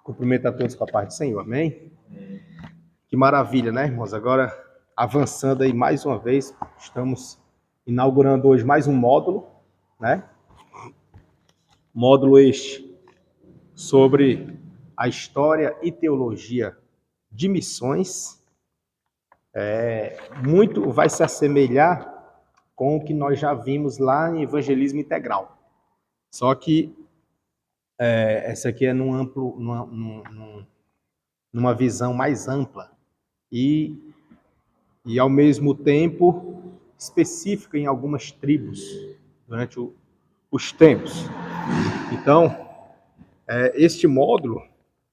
Cumprimento a todos com a paz do Senhor, amém? Que maravilha, né, irmãos? Agora, avançando aí mais uma vez, estamos inaugurando hoje mais um módulo, né? Módulo este sobre a história e teologia de missões. Muito vai se assemelhar com o que nós já vimos lá em Evangelismo Integral. Só que essa aqui é numa visão mais ampla e ao mesmo tempo específica em algumas tribos durante os tempos. Então, este módulo,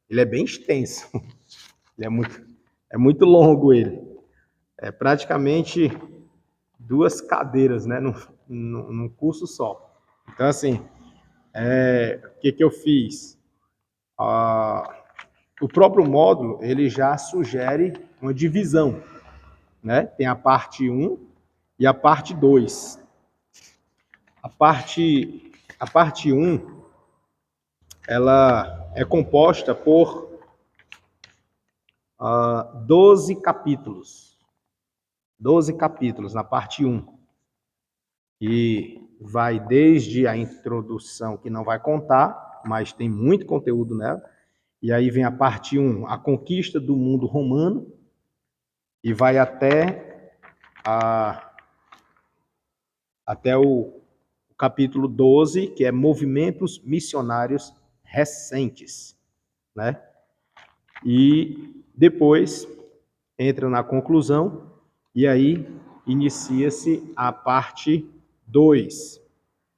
ele é bem extenso, ele é muito longo ele. É praticamente 2 cadeiras, né, num curso só. Então, assim, o que eu fiz? O próprio módulo, ele já sugere uma divisão, né? Tem a parte 1 e a parte 2. A parte 1, ela é composta por 12 capítulos. 12 capítulos na parte 1. E vai desde a introdução, que não vai contar, mas tem muito conteúdo nela. E aí vem a parte 1, a conquista do mundo romano, e vai até o capítulo 12, que é movimentos missionários recentes, né? E depois entra na conclusão, e aí inicia-se a parte 2,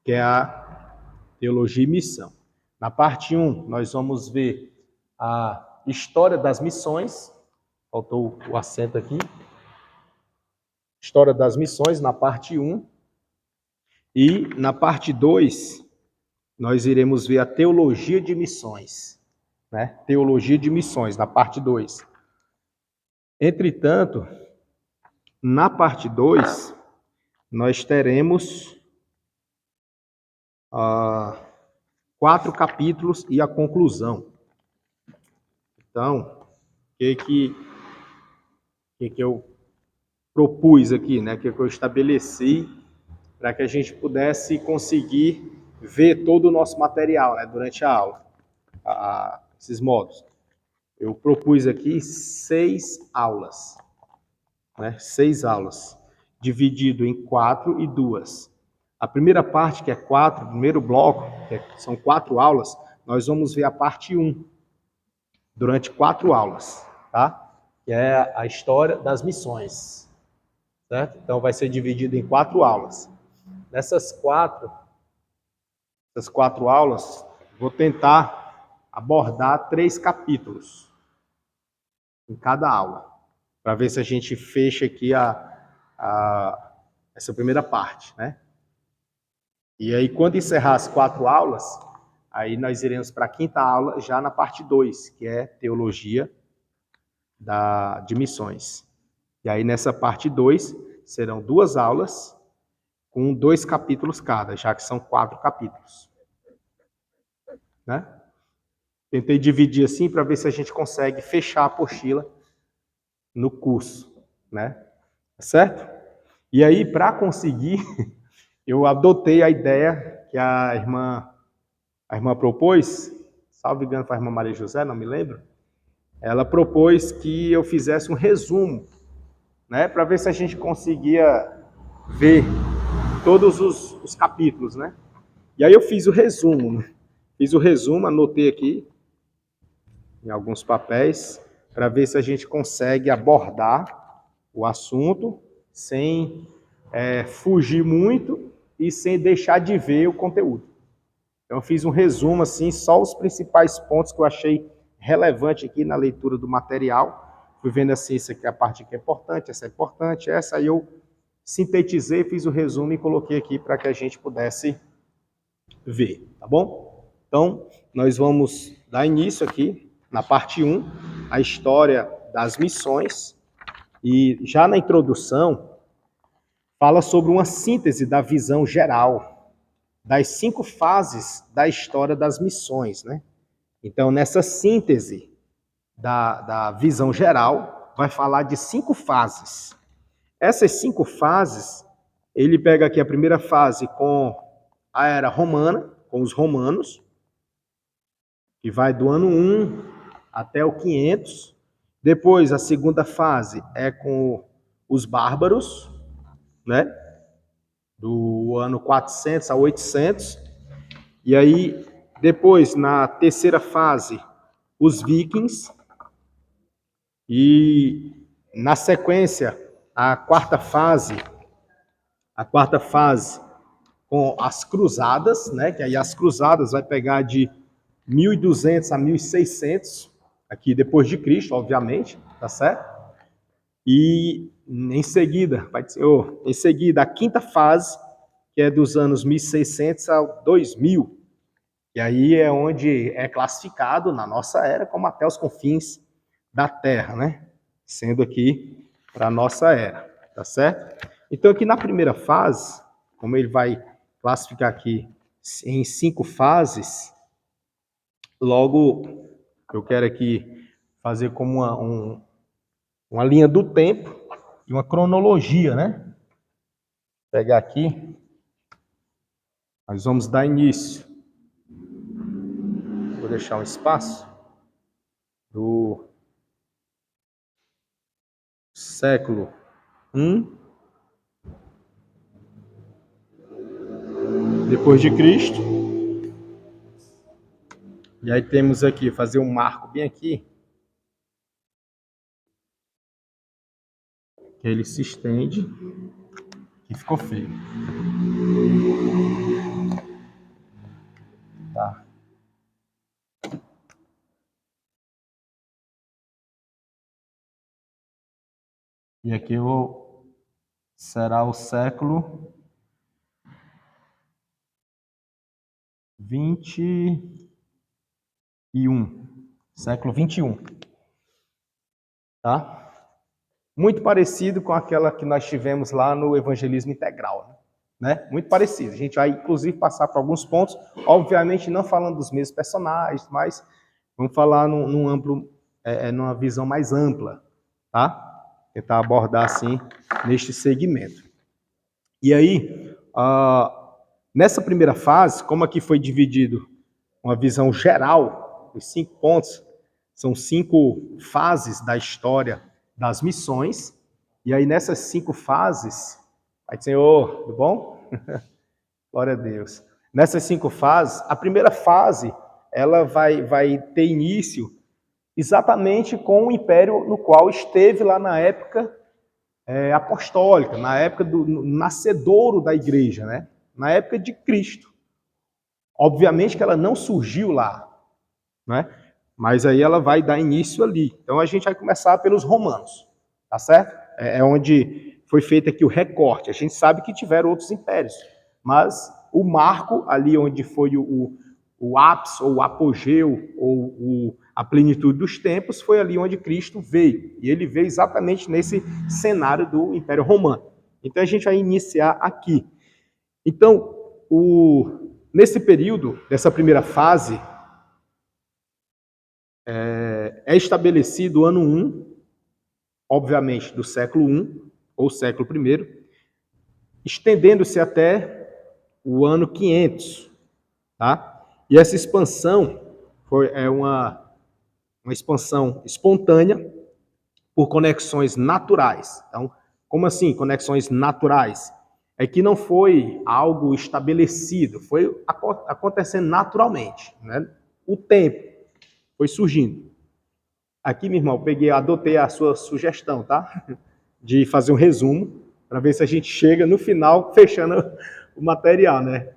que é a teologia e missão. Na parte 1, nós vamos ver a história das missões, faltou o acento aqui, história das missões na parte 1, e na parte 2, nós iremos ver a teologia de missões, né? Teologia de missões, na parte 2. Entretanto, na parte 2, nós teremos 4 capítulos e a conclusão. Então, o que eu propus aqui, né? O que eu estabeleci para que a gente pudesse conseguir ver todo o nosso material, né, durante a aula, esses módulos. Eu propus aqui 6 aulas, né, 6 aulas, dividido em 4 e 2. A primeira parte, que é 4, o primeiro bloco, são 4 aulas, nós vamos ver a parte 1, durante 4 aulas, tá? Que é a história das missões, certo? Então vai ser dividido em 4 aulas. Nessas 4 aulas, vou tentar abordar 3 capítulos em cada aula, para ver se a gente fecha aqui essa primeira parte, né? E aí, quando encerrar as 4 aulas, aí nós iremos para a 5ª aula, já na parte 2, que é teologia de missões. E aí, nessa parte 2, serão 2 aulas, com 2 capítulos cada, já que são 4 capítulos. Né? Tentei dividir assim para ver se a gente consegue fechar a apostila no curso, né? Certo? E aí, para conseguir, eu adotei a ideia que a irmã propôs, salvo engano foi a irmã Maria José, não me lembro, ela propôs que eu fizesse um resumo, né? Para ver se a gente conseguia ver todos os capítulos, né? E aí eu fiz o resumo, né? Anotei aqui em alguns papéis, para ver se a gente consegue abordar o assunto sem fugir muito e sem deixar de ver o conteúdo. Então eu fiz um resumo, assim, só os principais pontos que eu achei relevante aqui na leitura do material. Fui vendo assim, essa aqui é a parte que é importante, essa aí eu sintetizei, fiz o resumo e coloquei aqui para que a gente pudesse ver, tá bom? Então, nós vamos dar início aqui, na parte 1, a história das missões, e já na introdução, fala sobre uma síntese da visão geral das 5 fases da história das missões, né? Então, nessa síntese da visão geral, vai falar de 5 fases. Essas 5 fases, ele pega aqui a primeira fase com a era romana, com os romanos, que vai do ano 1 até o 500. Depois, a segunda fase é com os bárbaros, né? Do ano 400 a 800. E aí, depois, na terceira fase, os vikings. E, na sequência, a quarta fase com as cruzadas, né? Que aí as cruzadas vai pegar de 1200 a 1600, aqui depois de Cristo, obviamente, tá certo? E em seguida, a quinta fase, que é dos anos 1600 ao 2000. E aí é onde é classificado na nossa era como até os confins da Terra, né? Sendo aqui para a nossa era, tá certo? Então aqui na primeira fase, como ele vai classificar aqui em 5 fases, logo eu quero aqui fazer como uma linha do tempo e uma cronologia, né? Vou pegar aqui, nós vamos dar início. Vou deixar um espaço do século I depois de Cristo. E aí temos aqui, fazer um marco bem aqui, que ele se estende, que ficou feio. Tá. E aqui será o século 21. Século 21. Tá? Muito parecido com aquela que nós tivemos lá no evangelismo integral, né? Muito parecido. A gente vai, inclusive, passar por alguns pontos, obviamente não falando dos mesmos personagens, mas vamos falar num amplo, numa visão mais ampla, tá? Tentar abordar assim neste segmento. E aí, nessa primeira fase, como aqui foi dividido uma visão geral, os 5 pontos, são 5 fases da história das missões. E aí, nessas 5 fases, Pai do Senhor, tudo bom? Glória a Deus. Nessas 5 fases, a primeira fase, ela vai ter início exatamente com o império no qual esteve lá na época apostólica, na época do nascedouro da igreja, né? Na época de Cristo. Obviamente que ela não surgiu lá, né? Mas aí ela vai dar início ali. Então a gente vai começar pelos romanos, tá certo? É onde foi feito aqui o recorte. A gente sabe que tiveram outros impérios, mas o marco ali onde foi o ápice, ou o apogeu, ou a plenitude dos tempos, foi ali onde Cristo veio. E ele veio exatamente nesse cenário do Império Romano. Então a gente vai iniciar aqui. Então, nesse período, dessa primeira fase, é estabelecido o ano 1, obviamente do século I, ou século I, estendendo-se até o ano 500. Tá? E essa expansão é uma expansão espontânea por conexões naturais. Então, como assim conexões naturais? É que não foi algo estabelecido, foi acontecendo naturalmente, né? O tempo foi surgindo. Aqui, meu irmão, adotei a sua sugestão, tá? De fazer um resumo, para ver se a gente chega no final fechando o material, né?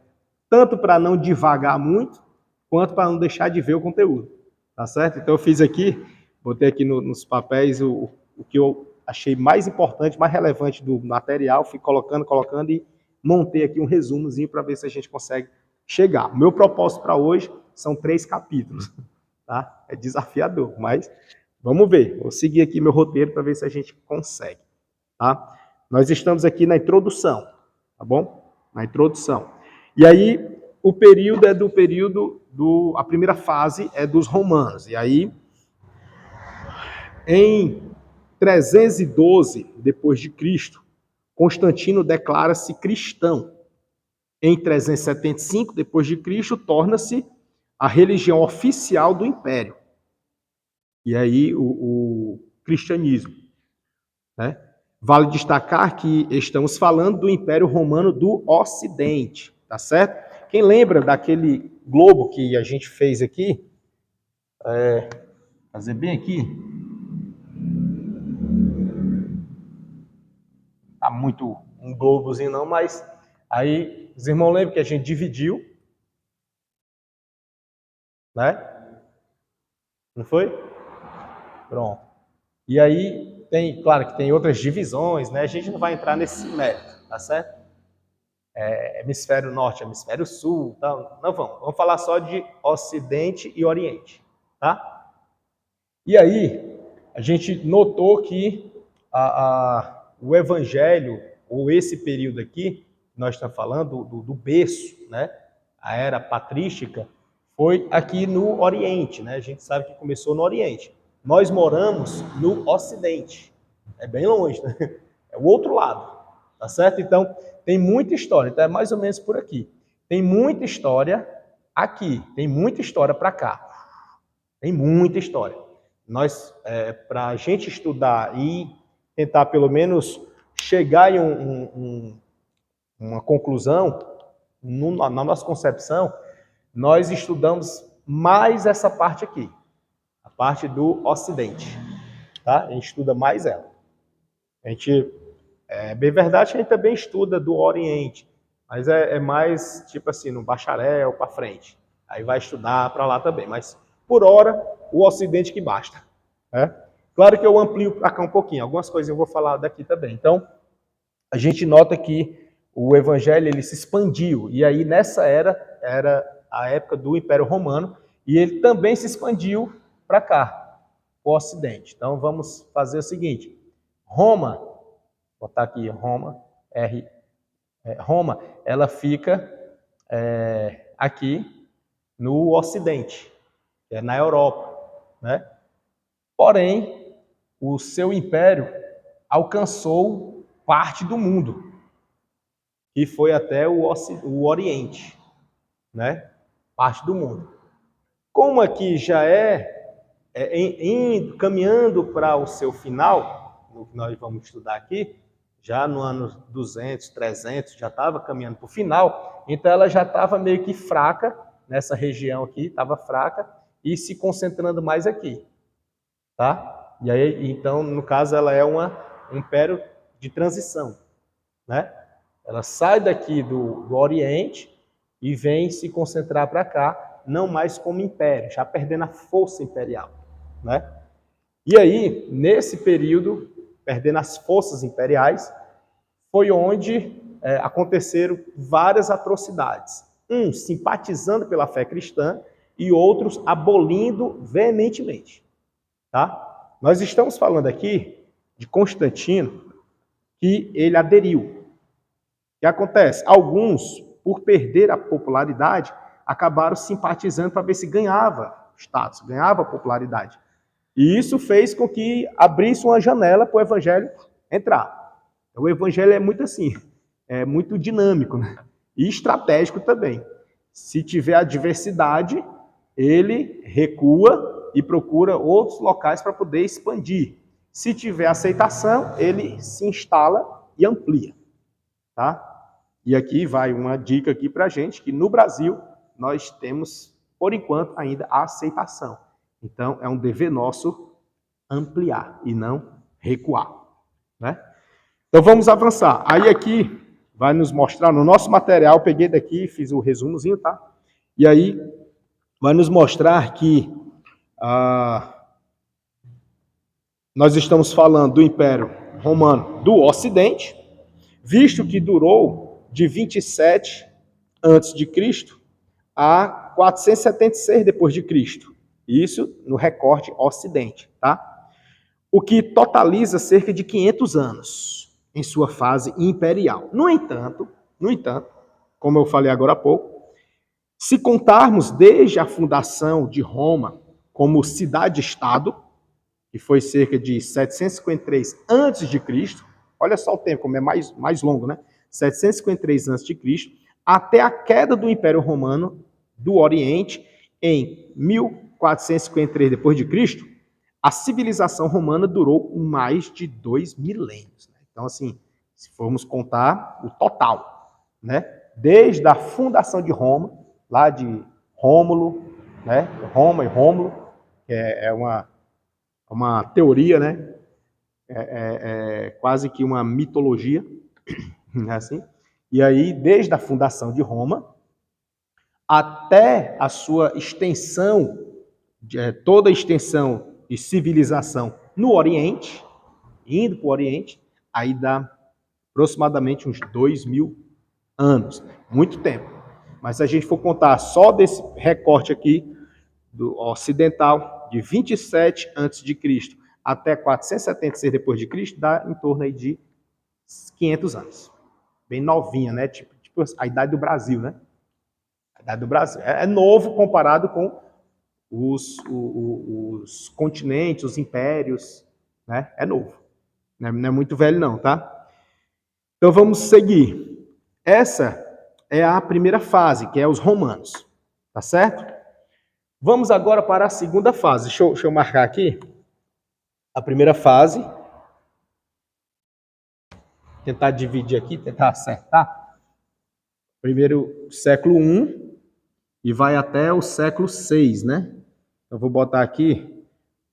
Tanto para não divagar muito, quanto para não deixar de ver o conteúdo, tá certo? Então eu fiz aqui, botei aqui nos papéis o que eu achei mais importante, mais relevante do material, fui colocando e montei aqui um resumozinho para ver se a gente consegue chegar. O meu propósito para hoje são 3 capítulos, tá? É desafiador, mas vamos ver. Vou seguir aqui meu roteiro para ver se a gente consegue, tá? Nós estamos aqui na introdução, tá bom? Na introdução. E aí, o período é a primeira fase é dos romanos. E aí, em 312 depois de Cristo, Constantino declara-se cristão. Em 375 depois de Cristo, torna-se a religião oficial do império. E aí o cristianismo, né? Vale destacar que estamos falando do Império Romano do Ocidente, tá certo? Quem lembra daquele globo que a gente fez aqui? Fazer bem aqui. Tá muito um globozinho não, mas aí os irmãos lembram que a gente dividiu, né? Não foi? Pronto. E aí tem, claro que tem outras divisões, né? A gente não vai entrar nesse mérito, tá certo? Hemisfério norte, hemisfério sul, tá? Não vamos. Vamos falar só de Ocidente e Oriente, tá? E aí a gente notou que o Evangelho, ou esse período aqui, nós estamos falando do berço, né? A era patrística, foi aqui no Oriente, né? A gente sabe que começou no Oriente. Nós moramos no Ocidente. É bem longe, né? É o outro lado, tá certo? Então, tem muita história. Então, é mais ou menos por aqui. Tem muita história aqui. Tem muita história para cá. Tem muita história. Nós, para a gente estudar e tentar, pelo menos, chegar em uma conclusão, na nossa concepção, nós estudamos mais essa parte aqui, a parte do Ocidente, tá? A gente estuda mais ela. A gente, bem verdade, a gente também estuda do Oriente, mas é mais, tipo assim, no bacharel para frente. Aí vai estudar para lá também, mas por hora, o Ocidente que basta. Né? Claro que eu amplio para cá um pouquinho, algumas coisas eu vou falar daqui também. Então, a gente nota que o Evangelho ele se expandiu, e aí nessa era a época do Império Romano, e ele também se expandiu para cá, para o Ocidente. Então vamos fazer o seguinte, Roma, vou botar aqui Roma, Roma, ela fica aqui no Ocidente, na Europa, né? Porém, o seu império alcançou parte do mundo, e foi até o Oriente, né? Parte do mundo. Como aqui já caminhando para o seu final, no que nós vamos estudar aqui, já no ano 200, 300, já estava caminhando para o final, então ela já estava meio que fraca, nessa região aqui, estava fraca, e se concentrando mais aqui, tá? E aí, então, no caso, ela é um império de transição, né? Ela sai daqui do Oriente e vem se concentrar para cá, não mais como império, já perdendo a força imperial, né? E aí, nesse período, perdendo as forças imperiais, foi onde aconteceram várias atrocidades. Uns simpatizando pela fé cristã e outros abolindo veementemente, tá? Nós estamos falando aqui de Constantino, que ele aderiu. O que acontece? Alguns, por perder a popularidade, acabaram simpatizando para ver se ganhava status, ganhava popularidade. E isso fez com que abrisse uma janela para o evangelho entrar. O evangelho é muito assim, é muito dinâmico, né? E estratégico também. Se tiver adversidade, ele recua e procura outros locais para poder expandir. Se tiver aceitação, ele se instala e amplia. Tá? E aqui vai uma dica aqui para a gente, que no Brasil nós temos, por enquanto, ainda a aceitação. Então, é um dever nosso ampliar e não recuar. Né? Então, vamos avançar. Aí aqui vai nos mostrar, no nosso material, peguei daqui, fiz o resumozinho, tá? E aí vai nos mostrar que nós estamos falando do Império Romano do Ocidente, visto que durou de 27 a.C. a 476 depois de Cristo. Isso no recorte Ocidente, tá? O que totaliza cerca de 500 anos em sua fase imperial. No entanto, como eu falei agora há pouco, Se contarmos desde a fundação de Roma como cidade-estado, que foi cerca de 753 a.C., olha só o tempo, como é mais longo, né? 753 a.C., até a queda do Império Romano do Oriente em 1453 d.C., a civilização romana durou mais de 2 milênios. Então, assim, se formos contar o total, né? Desde a fundação de Roma, lá de Rômulo, né? Roma e Rômulo, que é uma teoria, né? É quase que uma mitologia, né? Assim. E aí, desde a fundação de Roma até a sua extensão, toda a extensão de civilização no Oriente, indo para o Oriente, aí dá aproximadamente uns 2.000 anos. Muito tempo. Mas se a gente for contar só desse recorte aqui, do ocidental, de 27 a.C. até 476 d.C., dá em torno aí de 500 anos. Bem novinha, né? Tipo a idade do Brasil, né? A idade do Brasil. É novo comparado com os continentes, os impérios, né? É novo. Não é muito velho não, tá? Então vamos seguir. Essa é a primeira fase, que é os romanos. Tá certo? Vamos agora para a segunda fase. Deixa eu marcar aqui. A primeira fase. Tentar dividir aqui, tentar acertar. Primeiro, século I e vai até o século VI, né? Eu vou botar aqui,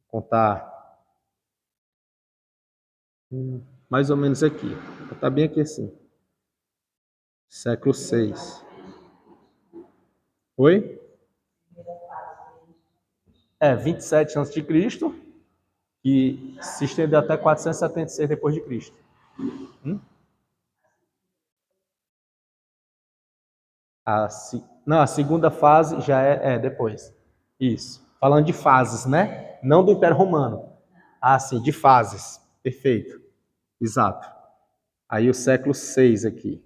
contar mais ou menos aqui. Vou botar bem aqui assim. Século VI. Oi? 27 a.C., que se estendeu até 476 depois de Cristo. Não, a segunda fase já é depois. Isso. Falando de fases, né? Não do Império Romano. Ah, sim, de fases. Perfeito. Exato. Aí o século VI aqui.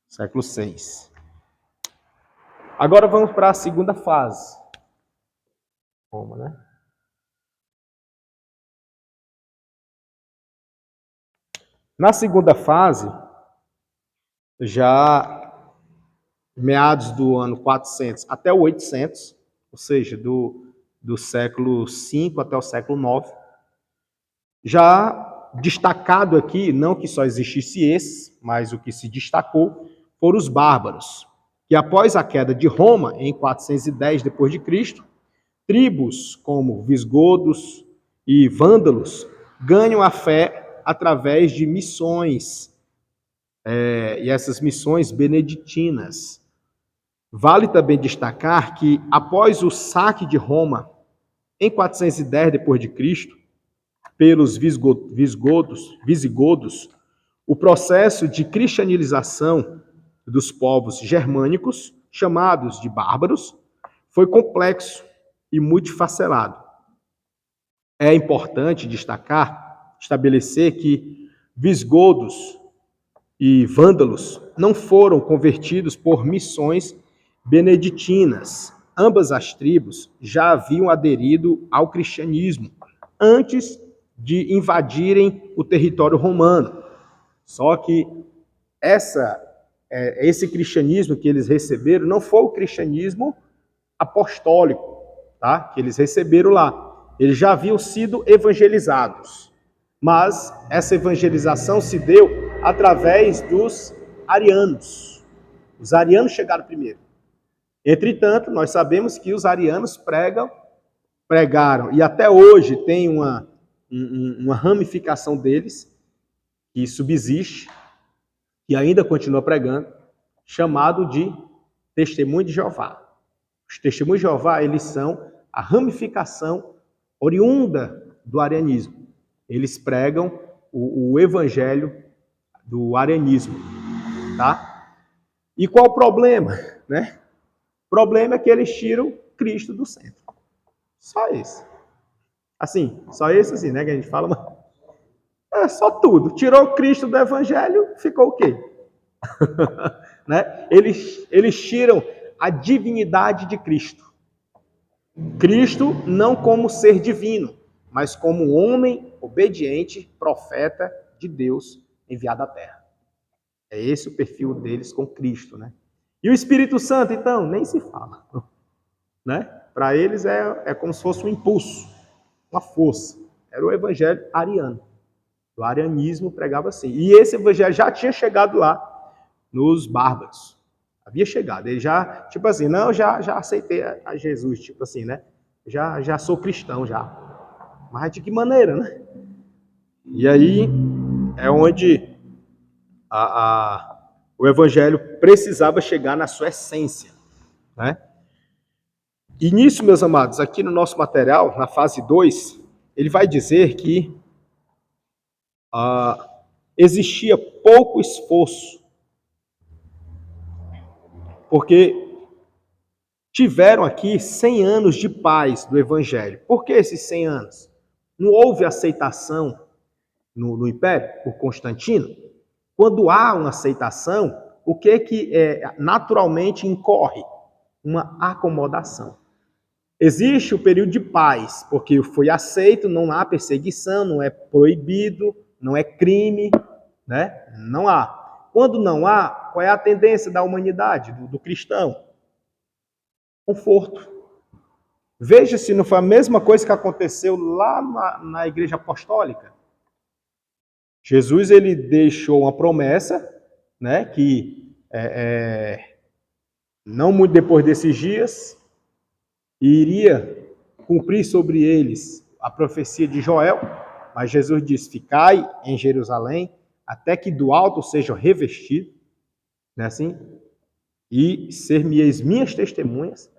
Século VI. Agora vamos para a segunda fase. Como, né? Na segunda fase, já meados do ano 400 até o 800, ou seja, do século V até o século IX, já destacado aqui, não que só existisse esse, mas o que se destacou foram os bárbaros, que após a queda de Roma, em 410 d.C., tribos como visigodos e vândalos ganham a fé através de missões, e essas missões beneditinas. Vale também destacar que, após o saque de Roma, em 410 d.C., pelos visigodos, o processo de cristianização dos povos germânicos, chamados de bárbaros, foi complexo e multifacelado. É importante destacar, estabelecer que visigodos e vândalos não foram convertidos por missões beneditinas. Ambas as tribos já haviam aderido ao cristianismo antes de invadirem o território romano. Só que esse cristianismo que eles receberam não foi o cristianismo apostólico, tá? Que eles receberam lá. Eles já haviam sido evangelizados. Mas essa evangelização se deu através dos arianos. Os arianos chegaram primeiro. Entretanto, nós sabemos que os arianos pregaram, e até hoje tem uma ramificação deles, que subsiste, que ainda continua pregando, chamado de Testemunho de Jeová. Os Testemunhos de Jeová, eles são a ramificação oriunda do arianismo. Eles pregam o evangelho do arianismo, tá? E qual o problema, né? O problema é que eles tiram Cristo do centro. Só esse. Assim, só esse assim, né, que a gente fala, mas é só tudo. Tirou Cristo do evangelho, ficou o quê? né? Eles tiram a divindade de Cristo. Cristo não como ser divino, mas como homem obediente, profeta de Deus enviado à Terra. É esse o perfil deles com Cristo, né? E o Espírito Santo, então, nem se fala, né? Para eles é como se fosse um impulso, uma força. Era o evangelho ariano. O arianismo pregava assim. E esse evangelho já tinha chegado lá, nos bárbaros. Havia chegado. Ele já, tipo assim, não, já aceitei a Jesus, tipo assim, né? Já sou cristão, já. Mas de que maneira, né? E aí é onde o evangelho precisava chegar na sua essência, né? E nisso, meus amados, aqui no nosso material, na fase 2, ele vai dizer que existia pouco esforço, porque tiveram aqui 100 anos de paz do Evangelho. Por que esses 100 anos? Não houve aceitação no Império, por Constantino? Quando há uma aceitação, o que naturalmente incorre? Uma acomodação. Existe o período de paz, porque foi aceito, não há perseguição, não é proibido, não é crime, né? Não há. Quando não há, qual é a tendência da humanidade, do cristão? Conforto. Veja se não foi a mesma coisa que aconteceu lá na igreja apostólica. Jesus ele deixou uma promessa, né, que não muito depois desses dias iria cumprir sobre eles a profecia de Joel, mas Jesus disse: ficai em Jerusalém até que do alto sejam revestidos, não é assim? E ser-me-eis minhas testemunhas.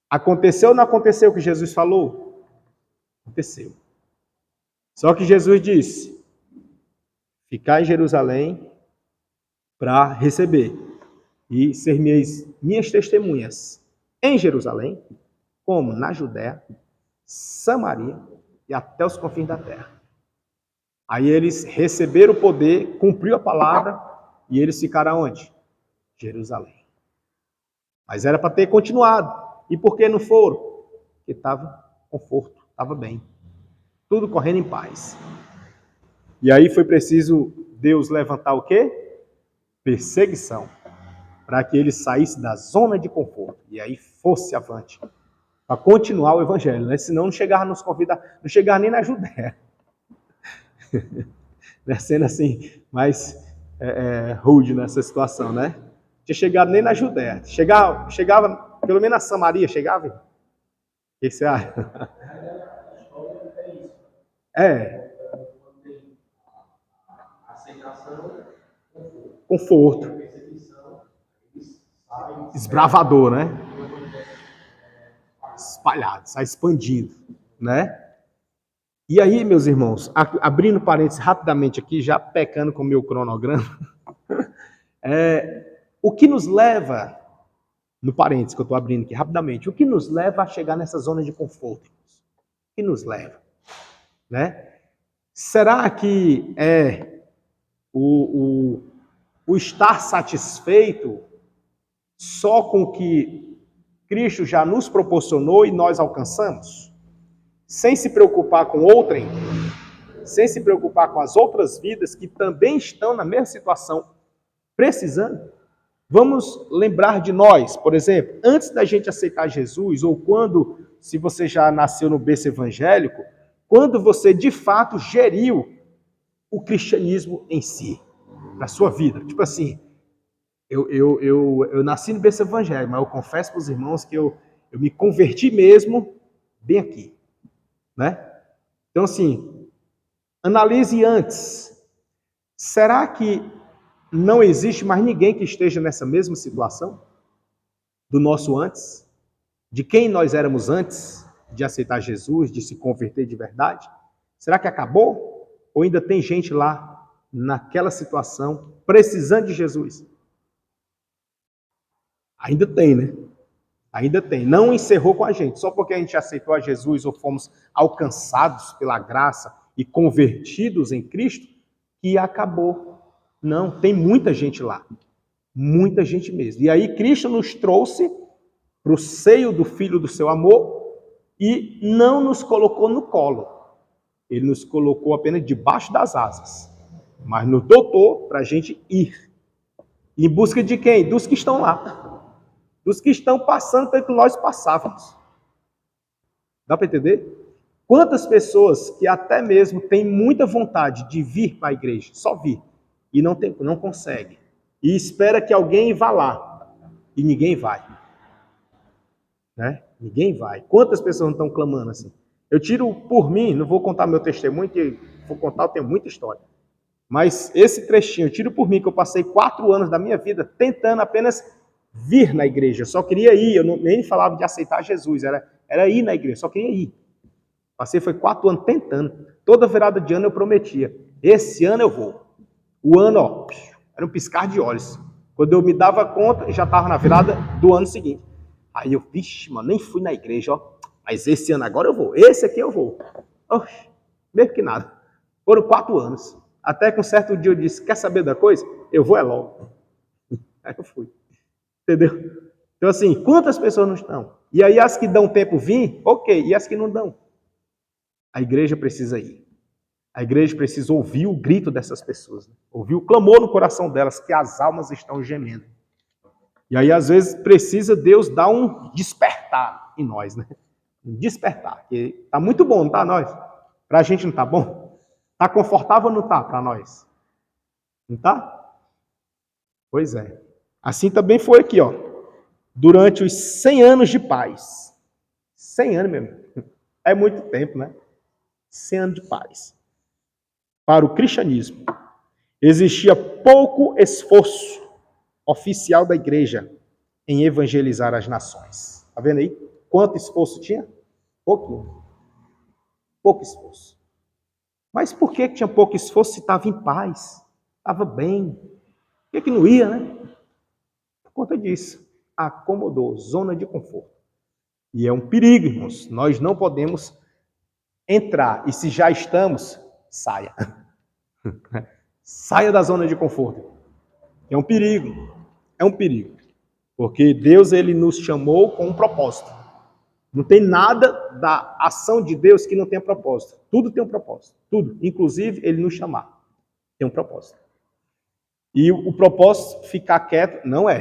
Aconteceu ou não aconteceu o que Jesus falou? Aconteceu. Só que Jesus disse: ficar em Jerusalém para receber e ser minhas testemunhas em Jerusalém, como na Judéia, Samaria e até os confins da terra. Aí eles receberam o poder, cumpriu a palavra e eles ficaram onde? Jerusalém. Mas era para ter continuado. E por que não foram? Porque estava conforto, estava bem. Tudo correndo em paz. E aí foi preciso Deus levantar o quê? Perseguição. Para que ele saísse da zona de conforto. E aí fosse avante. Para continuar o evangelho, né? Senão não chegava nos convidar, não chegava nem na Judéia. Né? Sendo assim, mais rude nessa situação, né? Tinha chegado nem na Judéia. Chegava pelo menos na Samaria, chegava? O que você acha? Conforto. Esbravador, né? Espalhado, sai expandindo, né? E aí, meus irmãos, abrindo parênteses rapidamente aqui, já pecando com o meu cronograma, o que nos leva, no parênteses que eu estou abrindo aqui rapidamente, o que nos leva a chegar nessa zona de conforto? O que nos leva? Né? Será que é o estar satisfeito só com o que Cristo já nos proporcionou e nós alcançamos? Sem se preocupar com outrem, sem se preocupar com as outras vidas que também estão na mesma situação, precisando? Vamos lembrar de nós, por exemplo, antes da gente aceitar Jesus, ou quando, se você já nasceu no berço evangélico, quando você de fato geriu o cristianismo em si, na sua vida. Tipo assim, eu nasci no berço evangélico, mas eu confesso para os irmãos que eu me converti mesmo bem aqui, né? Então assim, analise antes. Será que não existe mais ninguém que esteja nessa mesma situação? Do nosso antes? De quem nós éramos antes de aceitar Jesus, de se converter de verdade? Será que acabou? Ou ainda tem gente lá, naquela situação, precisando de Jesus? Ainda tem, né? Ainda tem. Não encerrou com a gente. Só porque a gente aceitou a Jesus ou fomos alcançados pela graça e convertidos em Cristo, que acabou. Não, tem muita gente lá. Muita gente mesmo. E aí Cristo nos trouxe para o seio do Filho do seu amor e não nos colocou no colo. Ele nos colocou apenas debaixo das asas. Mas nos dotou para a gente ir. Em busca de quem? Dos que estão lá. Dos que estão passando pelo que nós passávamos. Dá para entender? Quantas pessoas que até mesmo têm muita vontade de vir para a igreja, só vir, e não consegue. E espera que alguém vá lá. E ninguém vai. Né? Ninguém vai. Quantas pessoas não estão clamando assim? Eu tiro por mim, não vou contar meu testemunho, que vou contar, eu tenho muita história. Mas esse trechinho, eu tiro por mim, que eu passei 4 anos da minha vida tentando apenas vir na igreja. Eu só queria ir, eu nem falava de aceitar Jesus, era ir na igreja, só queria ir. Passei, foi 4 anos tentando. Toda virada de ano eu prometia, esse ano eu vou. O ano, ó, era um piscar de olhos. Quando eu me dava conta, já estava na virada do ano seguinte. Aí eu, vixe, mano, nem fui na igreja, ó. Mas esse ano agora eu vou. Esse aqui eu vou. Oxe, mesmo que nada. Foram 4 anos. Até que um certo dia eu disse, quer saber da coisa? Eu vou é logo. Aí eu fui. Entendeu? Então assim, quantas pessoas não estão? E aí as que dão tempo vir, ok. E as que não dão? A igreja precisa ir. A igreja precisa ouvir o grito dessas pessoas. Né? Ouvir o clamor no coração delas, que as almas estão gemendo. E aí, às vezes, precisa Deus dar um despertar em nós, né? Um despertar. Que tá muito bom, não tá, nós? Pra gente não tá bom? Tá confortável ou não tá para nós? Não tá? Pois é. Assim também foi aqui, ó. Durante os 100 anos de paz. 100 anos mesmo. É muito tempo, né? 100 anos de paz. Para o cristianismo, existia pouco esforço oficial da igreja em evangelizar as nações. Tá vendo aí? Quanto esforço tinha? Pouquinho. Pouco esforço. Mas por que tinha pouco esforço se estava em paz? Estava bem. Por que não ia, né? Por conta disso. Acomodou, zona de conforto. E é um perigo, irmãos. Nós não podemos entrar. E se já estamos, saia. Saia da zona de conforto. É um perigo. É um perigo. Porque Deus, ele nos chamou com um propósito. Não tem nada da ação de Deus que não tenha propósito. Tudo tem um propósito. Tudo. Inclusive, ele nos chamar. Tem um propósito. E o propósito, ficar quieto, não é.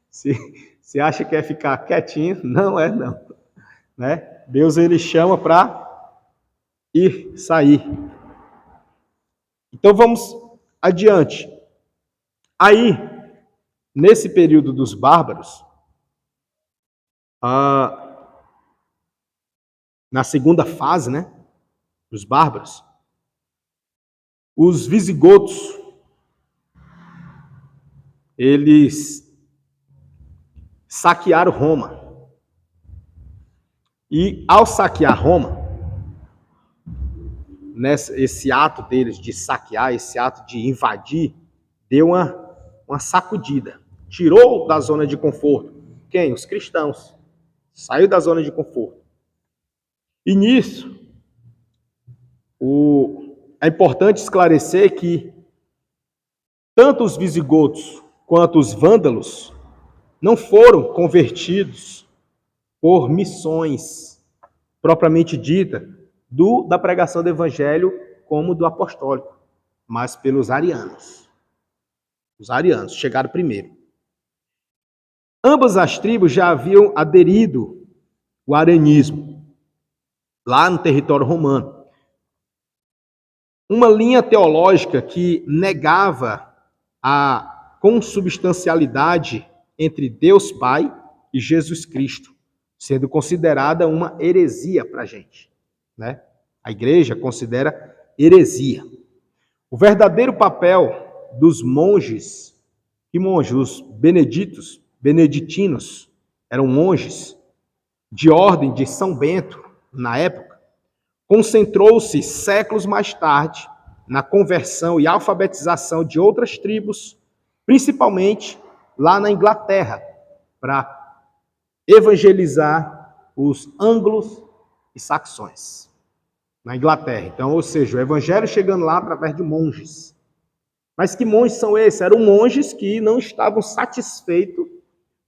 Se acha que é ficar quietinho, não é, não. Né? Deus, ele chama para ir, sair. Então, vamos adiante. Aí, nesse período dos bárbaros, na segunda fase, né, dos bárbaros, os visigodos, eles saquearam Roma. E ao saquear Roma, esse ato deles de saquear, esse ato de invadir, deu uma sacudida. Tirou da zona de conforto. Quem? Os cristãos. Saiu da zona de conforto. E nisso, é importante esclarecer que tanto os visigodos quanto os vândalos não foram convertidos por missões propriamente dita da pregação do evangelho como do apostólico, mas pelos arianos. Os arianos chegaram primeiro. Ambas as tribos já haviam aderido ao arianismo, lá no território romano. Uma linha teológica que negava a consubstancialidade entre Deus Pai e Jesus Cristo, sendo considerada uma heresia para a gente. Né? A igreja considera heresia. O verdadeiro papel dos monges, que monges? Os beneditinos, eram monges de ordem de São Bento, na época, concentrou-se séculos mais tarde na conversão e alfabetização de outras tribos, principalmente lá na Inglaterra, para evangelizar os anglos e saxões, na Inglaterra. Então, ou seja, o evangelho chegando lá através de monges. Mas que monges são esses? Eram monges que não estavam satisfeitos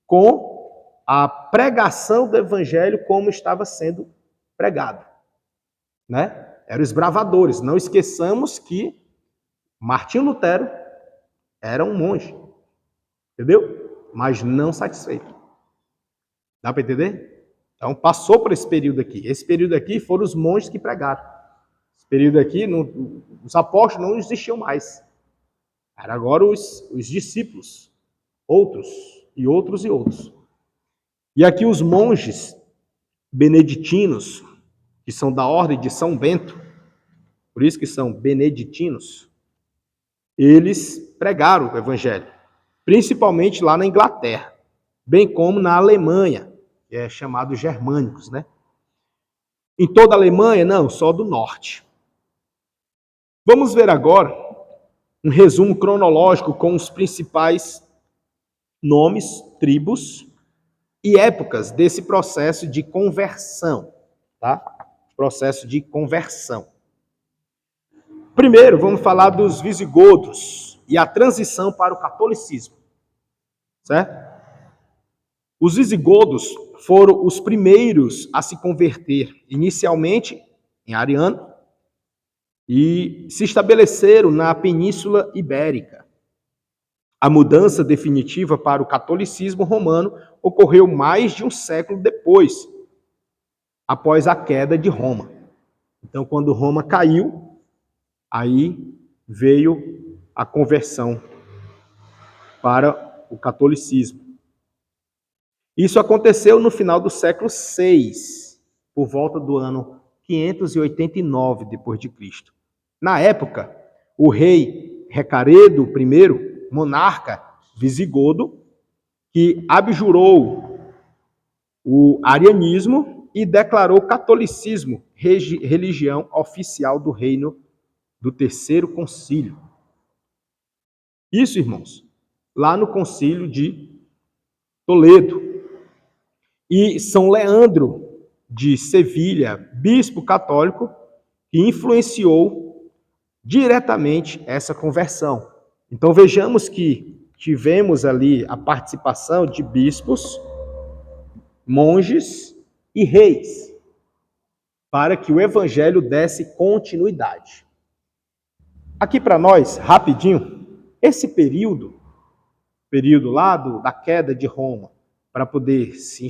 com a pregação do evangelho como estava sendo pregado, né? Eram os bravadores. Não esqueçamos que Martinho Lutero era um monge, entendeu? Mas não satisfeito. Dá para entender? Então passou por esse período aqui. Esse período aqui foram os monges que pregaram. Esse período aqui, os apóstolos não existiam mais. Era agora os discípulos, outros e outros e outros. E aqui os monges beneditinos, que são da ordem de São Bento, por isso que são beneditinos, eles pregaram o evangelho, principalmente lá na Inglaterra, bem como na Alemanha, que é chamado germânicos, né? Em toda a Alemanha? Não, só do norte. Vamos ver agora um resumo cronológico com os principais nomes, tribos e épocas desse processo de conversão, tá? Processo de conversão. Primeiro, vamos falar dos visigodos e a transição para o catolicismo, certo? Os visigodos foram os primeiros a se converter, inicialmente em ariano, e se estabeleceram na Península Ibérica. A mudança definitiva para o catolicismo romano ocorreu mais de um século depois, após a queda de Roma. Então, quando Roma caiu, aí veio a conversão para o catolicismo. Isso aconteceu no final do século VI, por volta do ano 589 d.C. Na época, o rei Recaredo I, monarca visigodo, que abjurou o arianismo e declarou o catolicismo religião oficial do reino do Terceiro Concílio. Isso, irmãos, lá no Concílio de Toledo. E São Leandro de Sevilha, bispo católico, que influenciou diretamente essa conversão. Então vejamos que tivemos ali a participação de bispos, monges e reis, para que o evangelho desse continuidade. Aqui para nós, rapidinho, esse período lá da queda de Roma, para poder se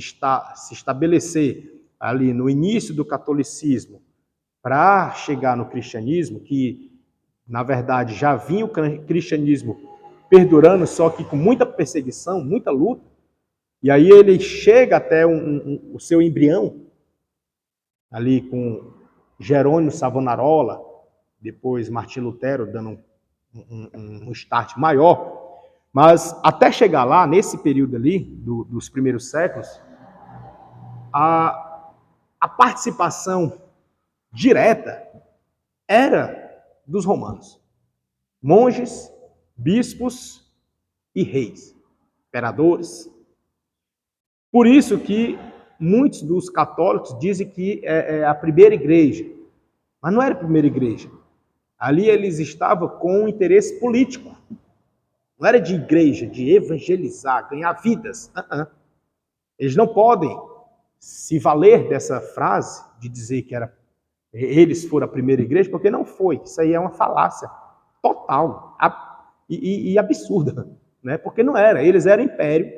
estabelecer ali no início do catolicismo, para chegar no cristianismo, que na verdade já vinha o cristianismo perdurando, só que com muita perseguição, muita luta, e aí ele chega até o seu embrião, ali com Jerônimo Savonarola, depois Martinho Lutero, dando um start maior. Mas até chegar lá, nesse período ali, dos primeiros séculos, a participação direta era dos romanos. Monges, bispos e reis, imperadores. Por isso que muitos dos católicos dizem que é a primeira igreja. Mas não era a primeira igreja. Ali eles estavam com um interesse político. Não era de igreja, de evangelizar, ganhar vidas. Eles não podem se valer dessa frase de dizer que eles foram a primeira igreja, porque não foi. Isso aí é uma falácia total e absurda, né? Porque não era. Eles eram império.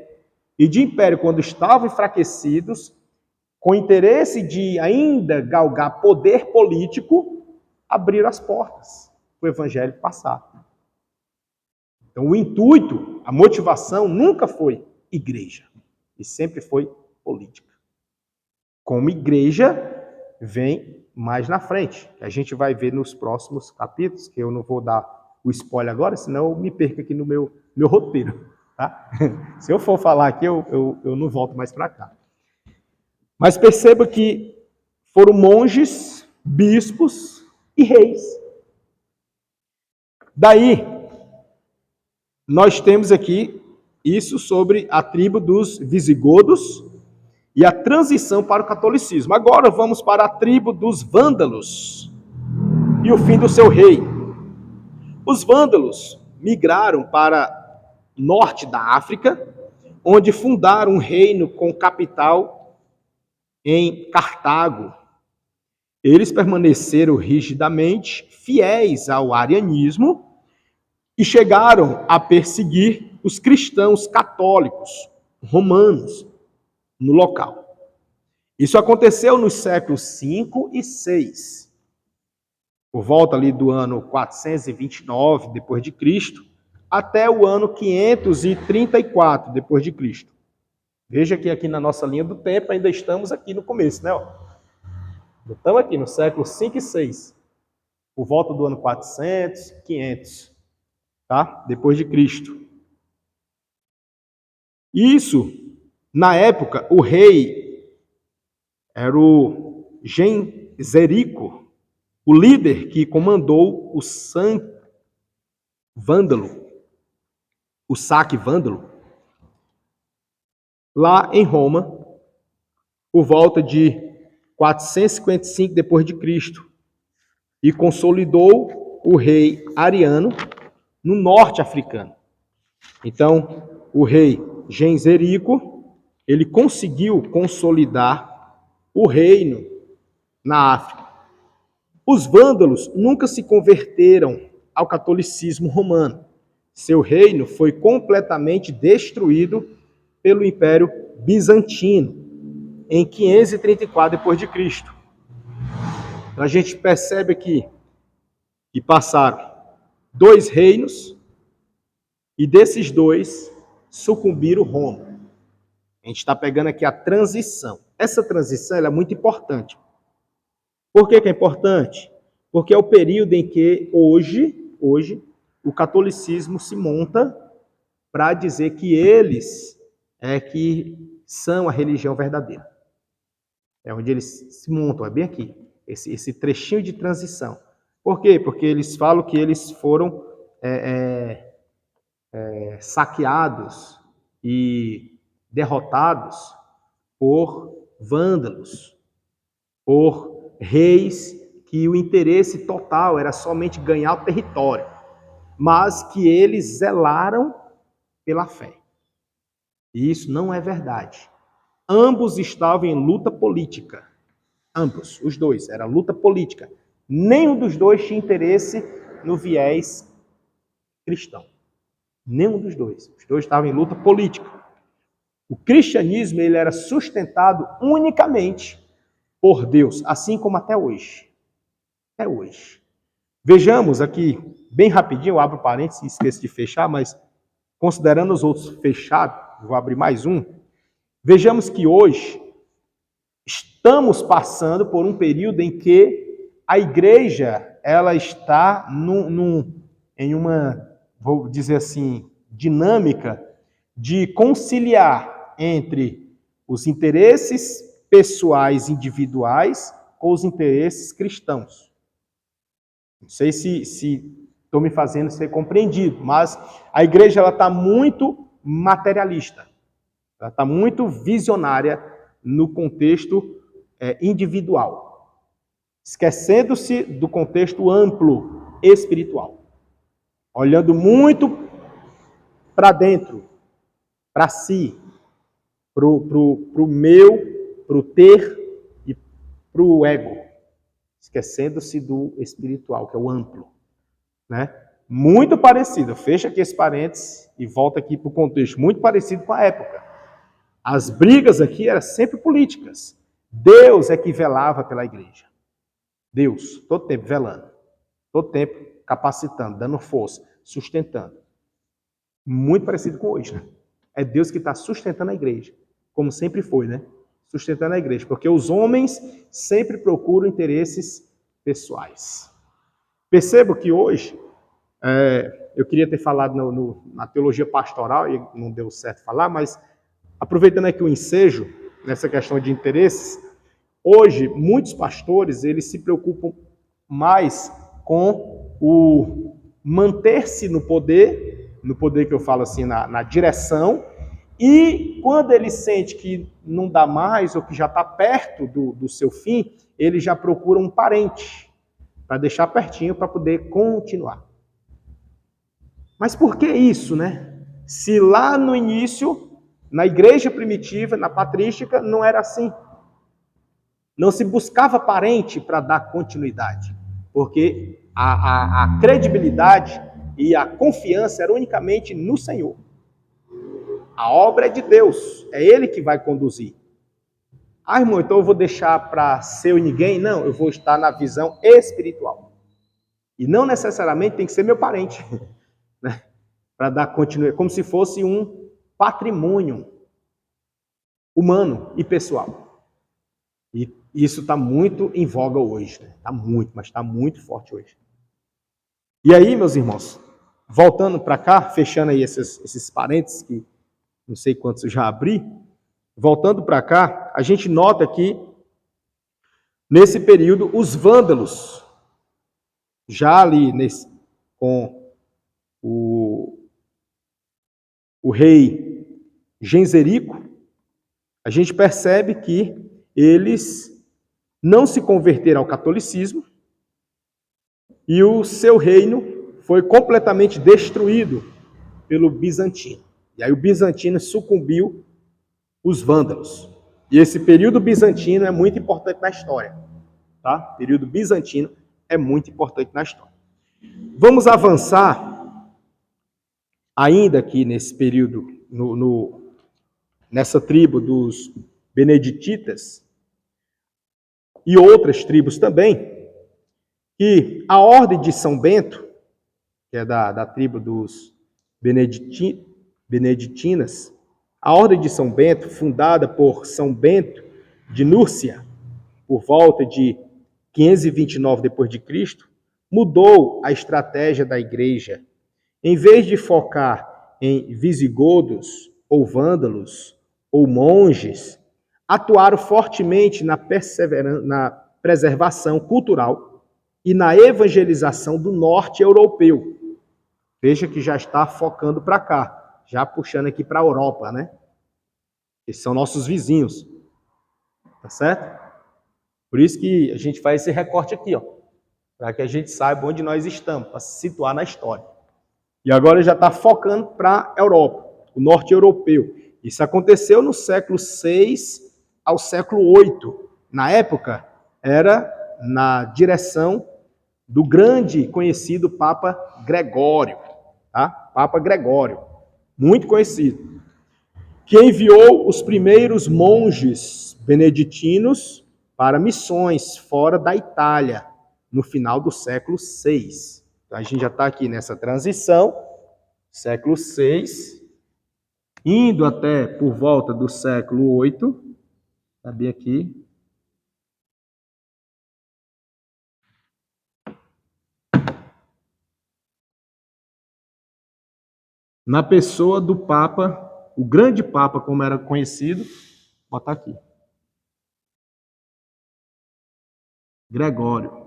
E de império, quando estavam enfraquecidos, com interesse de ainda galgar poder político, abriram as portas para o evangelho passar. Então, o intuito, a motivação nunca foi igreja, e sempre foi política. Como igreja, vem mais na frente, que a gente vai ver nos próximos capítulos, que eu não vou dar o spoiler agora, senão eu me perco aqui no meu roteiro. Tá? Se eu for falar aqui, eu não volto mais para cá. Mas perceba que foram monges, bispos e reis. Daí, nós temos aqui isso sobre a tribo dos visigodos e a transição para o catolicismo. Agora vamos para a tribo dos vândalos e o fim do seu rei. Os vândalos, migraram para norte da África, onde fundaram um reino com capital em Cartago. Eles permaneceram rigidamente fiéis ao arianismo e chegaram a perseguir os cristãos católicos romanos no local. Isso aconteceu nos séculos 5 e 6. Por volta ali do ano 429 depois de Cristo, até o ano 534 depois de Cristo. Veja que aqui na nossa linha do tempo ainda estamos aqui no começo, né? Estamos aqui no século 5 e 6. Por volta do ano 400, 500, tá? Depois de Cristo. Isso, na época, o rei era o Genzerico, o líder que comandou o saque vândalo, lá em Roma, por volta de 455 depois de Cristo, e consolidou o rei Ariano no norte africano. Então, o rei Genzerico, ele conseguiu consolidar o reino na África. Os vândalos nunca se converteram ao catolicismo romano. Seu reino foi completamente destruído pelo Império Bizantino em 534 depois de Cristo. Então a gente percebe aqui que passaram 2 reinos e desses 2 sucumbiram Roma. A gente está pegando aqui a transição. Essa transição ela é muito importante. Por que é importante? Porque é o período em que hoje o catolicismo se monta para dizer que eles é que são a religião verdadeira. É onde eles se montam, é bem aqui, esse trechinho de transição. Por quê? Porque eles falam que eles foram saqueados e derrotados por vândalos, por reis que o interesse total era somente ganhar o território, mas que eles zelaram pela fé. E isso não é verdade. Ambos estavam em luta política. Ambos, os dois, era luta política. Nenhum dos dois tinha interesse no viés cristão. Nenhum dos dois. Os dois estavam em luta política. O cristianismo ele era sustentado unicamente por Deus, assim como até hoje. Até hoje. Vejamos aqui, bem rapidinho, eu abro parênteses e esqueço de fechar, mas considerando os outros fechados, vou abrir mais um. Vejamos que hoje estamos passando por um período em que a igreja ela está em uma, vou dizer assim, dinâmica de conciliar entre os interesses pessoais individuais com os interesses cristãos. Não sei se estou me fazendo ser compreendido, mas a igreja ela está muito materialista, ela está muito visionária no contexto individual, esquecendo-se do contexto amplo espiritual, olhando muito para dentro, para si, para o meu, para o ter e para o ego, esquecendo-se do espiritual, que é o amplo, né? Muito parecido, fecha aqui esse parênteses e volta aqui para o contexto, muito parecido com a época. As brigas aqui eram sempre políticas. Deus é que velava pela igreja. Deus, todo tempo velando, todo tempo capacitando, dando força, sustentando. Muito parecido com hoje, né? É Deus que está sustentando a igreja, como sempre foi, né? Sustentando a igreja, porque os homens sempre procuram interesses pessoais. Percebo que hoje, eu queria ter falado na teologia pastoral, e não deu certo falar, mas aproveitando aqui o ensejo, nessa questão de interesses, hoje muitos pastores, eles se preocupam mais com o manter-se no poder que eu falo assim, na direção, e quando ele sente que não dá mais, ou que já está perto do seu fim, ele já procura um parente, para deixar pertinho, para poder continuar. Mas por que isso, né? Se lá no início, na igreja primitiva, na patrística, não era assim. Não se buscava parente para dar continuidade, porque a credibilidade e a confiança era unicamente no Senhor. A obra é de Deus, é Ele que vai conduzir. Ah, irmão, então eu vou deixar para ser ninguém? Não, eu vou estar na visão espiritual. E não necessariamente tem que ser meu parente, né? Para dar continuidade, como se fosse um patrimônio humano e pessoal. E isso está muito em voga hoje, né? Está muito, mas está muito forte hoje. E aí, meus irmãos, voltando para cá, fechando aí esses parênteses, que não sei quantos eu já abri, voltando para cá, a gente nota que, nesse período, os vândalos, já ali com o rei Genserico, a gente percebe que eles não se converteram ao catolicismo e o seu reino foi completamente destruído pelo bizantino. E aí o bizantino sucumbiu os vândalos. E esse período bizantino é muito importante na história. Tá? O período bizantino é muito importante na história. Vamos avançar ainda aqui nesse período, nessa tribo dos benedititas e outras tribos também, que a ordem de São Bento, que é da tribo dos beneditinas, a ordem de São Bento, fundada por São Bento de Núrcia, por volta de 529 d.C., mudou a estratégia da igreja. Em vez de focar em visigodos ou vândalos ou monges, atuaram fortemente na preservação cultural e na evangelização do norte europeu. Veja que já está focando para cá, já puxando aqui para a Europa, né? Esses são nossos vizinhos, tá certo? Por isso que a gente faz esse recorte aqui, ó, para que a gente saiba onde nós estamos, para se situar na história. E agora já está focando para a Europa, o norte europeu. Isso aconteceu no século VI ao século VIII. Na época, era na direção do grande conhecido Papa Gregório, tá? Papa Gregório, muito conhecido, que enviou os primeiros monges beneditinos para missões fora da Itália, no final do século VI. Então, a gente já está aqui nessa transição, século VI, indo até por volta do século VIII, sabia aqui, na pessoa do Papa, o grande Papa, como era conhecido, vou botar aqui, Gregório.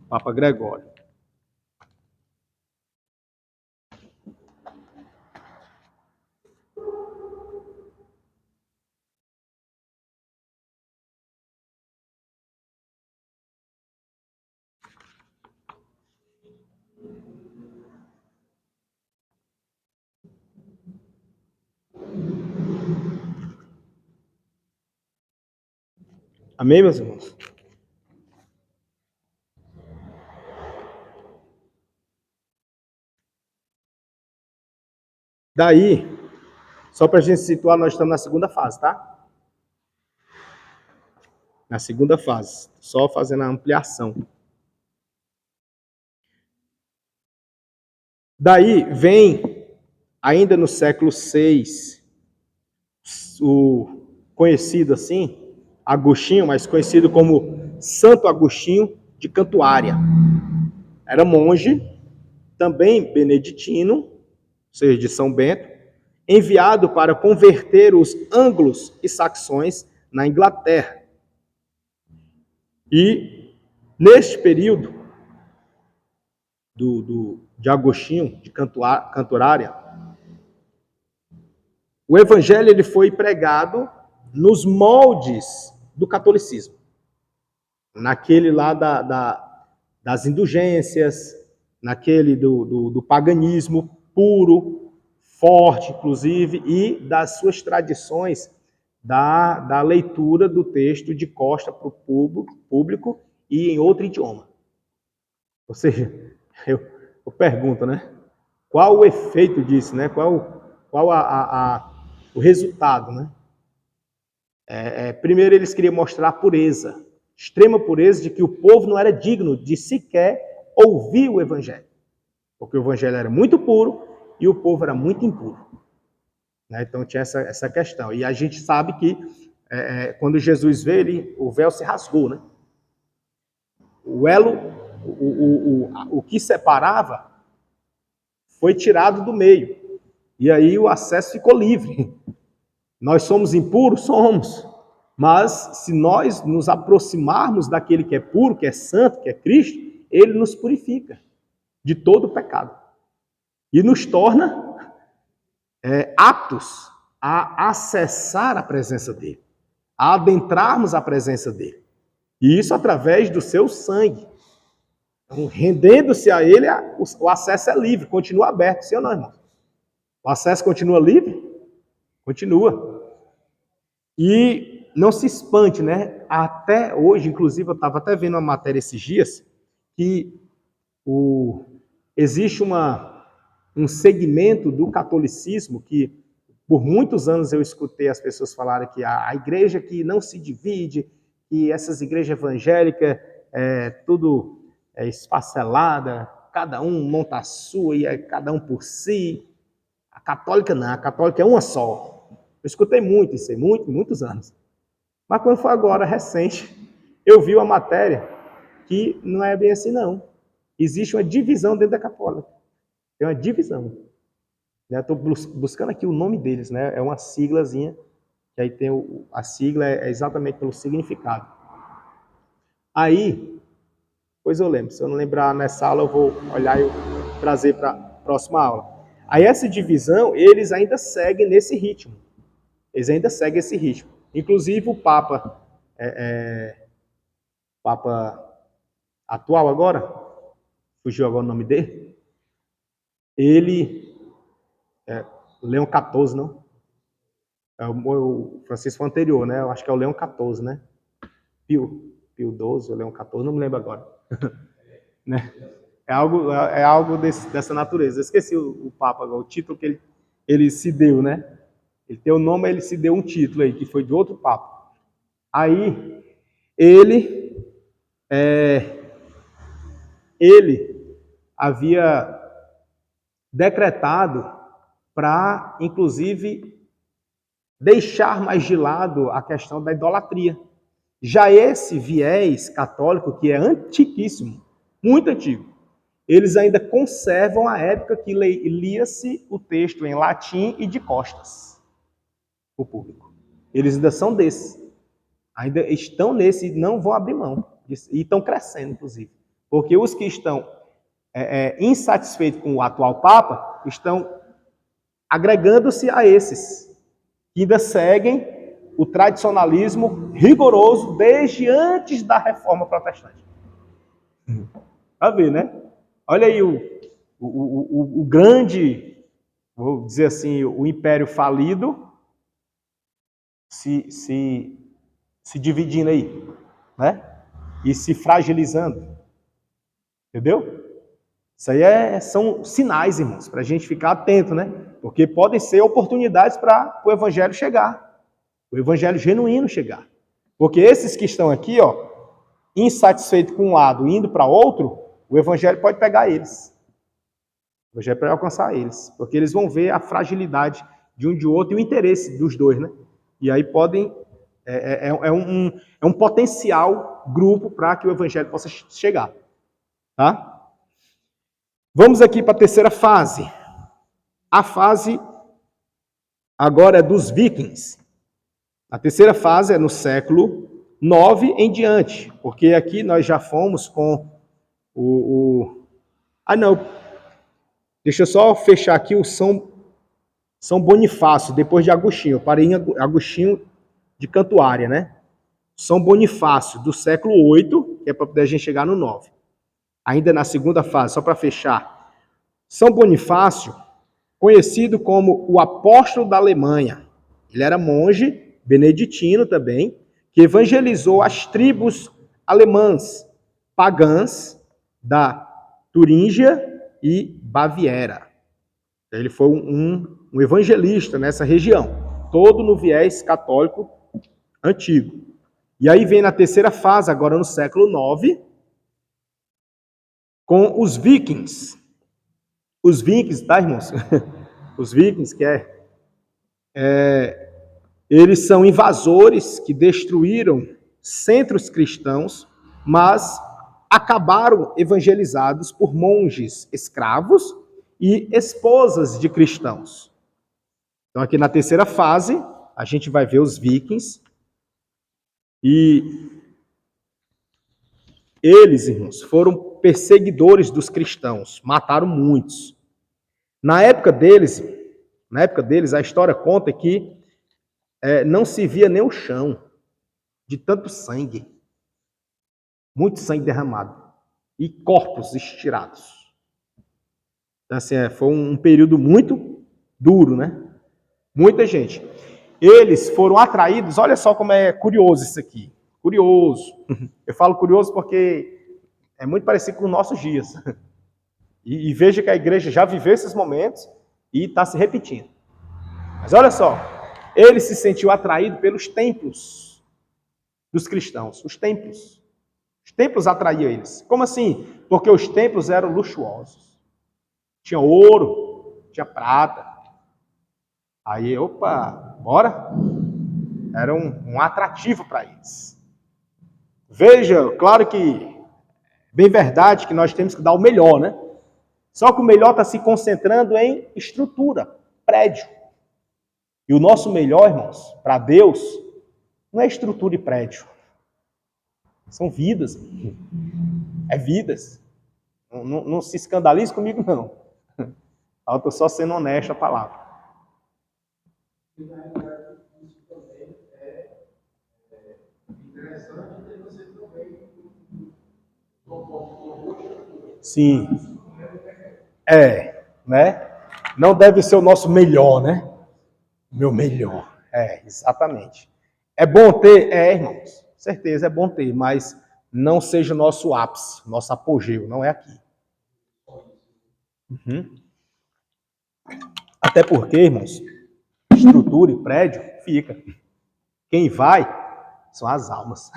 Papa Gregório. Amém, meus irmãos? Daí, só para a gente situar, nós estamos na segunda fase, tá? Na segunda fase, só fazendo a ampliação. Daí vem, ainda no século VI, o conhecido assim, Agostinho, mas conhecido como Santo Agostinho de Cantuária. Era monge, também beneditino, ou seja, de São Bento, enviado para converter os anglos e saxões na Inglaterra. E, neste período de Agostinho de Cantuária, o evangelho ele foi pregado nos moldes do catolicismo. naquele lá das indulgências, naquele do paganismo puro, forte, inclusive, e das suas tradições da leitura do texto de costa para o público e em outro idioma. Ou seja, eu pergunto, né? Qual o efeito disso, né? Qual o resultado, né? Primeiro, eles queriam mostrar a pureza, extrema pureza, de que o povo não era digno de sequer ouvir o evangelho. Porque o evangelho era muito puro e o povo era muito impuro. Né? Então tinha essa questão. E a gente sabe que quando Jesus veio, o véu se rasgou, né? O elo, o que separava, foi tirado do meio. E aí o acesso ficou livre. Nós somos impuros? Somos. Mas se nós nos aproximarmos daquele que é puro, que é santo, que é Cristo, ele nos purifica de todo o pecado. E nos torna aptos a acessar a presença dele, a adentrarmos a presença dele. E isso através do seu sangue. Então, rendendo-se a ele, o acesso é livre, continua aberto, sim ou não, irmão? O acesso continua livre? Continua. E não se espante, né? Até hoje, inclusive, eu estava até vendo uma matéria esses dias, que existe um segmento do catolicismo que, por muitos anos, eu escutei as pessoas falarem que a igreja que não se divide, que essas igrejas evangélicas tudo esfacelada, cada um monta a sua e cada um por si. A católica não, a católica é uma só. Eu escutei muito isso aí, muitos anos. Mas quando foi agora, recente, eu vi uma matéria que não é bem assim, não. Existe uma divisão dentro da católica. Tem uma divisão. Estou buscando aqui o nome deles, né? É uma siglazinha, que aí tem a sigla é exatamente pelo significado. Aí, pois eu lembro. Se eu não lembrar nessa aula, eu vou olhar e trazer para a próxima aula. Aí essa divisão, eles ainda seguem nesse ritmo. Eles ainda seguem esse ritmo. Inclusive o Papa, Papa atual agora, fugiu agora o nome dele, ele, Leão XIV, não? O Francisco anterior, né? Eu acho que é o Leão XIV, né? Pio XII, o Leão XIV, não me lembro agora. Né? É algo dessa natureza. Eu esqueci o Papa, o título que ele se deu, né? Ele tem o nome, ele se deu um título aí, que foi de outro Papa. Aí, ele havia decretado para, inclusive, deixar mais de lado a questão da idolatria. Já esse viés católico, que é antiquíssimo, muito antigo, eles ainda conservam a época que lia-se o texto em latim e de costas, o público. Eles ainda são desses. Ainda estão nesse e não vão abrir mão. E estão crescendo, inclusive. Porque os que estão insatisfeitos com o atual Papa estão agregando-se a esses, que ainda seguem o tradicionalismo rigoroso desde antes da Reforma Protestante. Vai ver, né? Olha aí o grande, vou dizer assim, o império falido se dividindo aí, né? E se fragilizando. Entendeu? Isso aí são sinais, irmãos, para a gente ficar atento, né? Porque podem ser oportunidades para o evangelho chegar. O evangelho genuíno chegar. Porque esses que estão aqui, ó, insatisfeitos com um lado e indo para outro, o evangelho pode pegar eles. O evangelho pode alcançar eles. Porque eles vão ver a fragilidade de um de outro e o interesse dos dois, né? E aí podem... É um potencial grupo para que o evangelho possa chegar. Tá? Vamos aqui para a terceira fase. A fase agora é dos vikings. A terceira fase é no século IX em diante, porque aqui nós já fomos com não. Deixa eu só fechar aqui o São Bonifácio, depois de Agostinho. Eu parei em Agostinho de Cantuária, né? São Bonifácio, do século 8, que é para poder a gente chegar no 9. Ainda na segunda fase, só para fechar. São Bonifácio, conhecido como o apóstolo da Alemanha. Ele era monge, beneditino também, que evangelizou as tribos alemãs, pagãs, da Turíngia e Baviera. Ele foi um evangelista nessa região, todo no viés católico antigo. E aí vem na terceira fase, agora no século 9, com os vikings. Os vikings, tá, irmãos? Os vikings, eles são invasores que destruíram centros cristãos, mas acabaram evangelizados por monges escravos e esposas de cristãos. Então, aqui na terceira fase, a gente vai ver os vikings. E eles, irmãos, foram perseguidores dos cristãos, mataram muitos. Na época deles, a história conta que não se via nem o chão, de tanto sangue. Muito sangue derramado. E corpos estirados. Então, assim, foi um período muito duro, né? Muita gente. Eles foram atraídos, olha só como é curioso isso aqui. Curioso. Eu falo curioso porque é muito parecido com os nossos dias. E veja que a igreja já viveu esses momentos e está se repetindo. Mas olha só, ele se sentiu atraído pelos templos dos cristãos. Os templos. Os templos atraíam eles. Como assim? Porque os templos eram luxuosos. Tinha ouro, tinha prata. Aí, opa, bora? Era um atrativo para eles. Veja, claro que, bem verdade, que nós temos que dar o melhor, né? Só que o melhor está se concentrando em estrutura, prédio. E o nosso melhor, irmãos, para Deus, não é estrutura e prédio. São vidas. É vidas. Não se escandalize comigo, não. Eu estou só sendo honesto a palavra. Sim. Né? Não deve ser o nosso melhor, né? Meu melhor. Exatamente. É bom ter? Irmãos. Certeza, é bom ter, mas não seja o nosso ápice, nosso apogeu, não é aqui. Uhum. Até porque, irmãos, estrutura e prédio fica. Quem vai são as almas.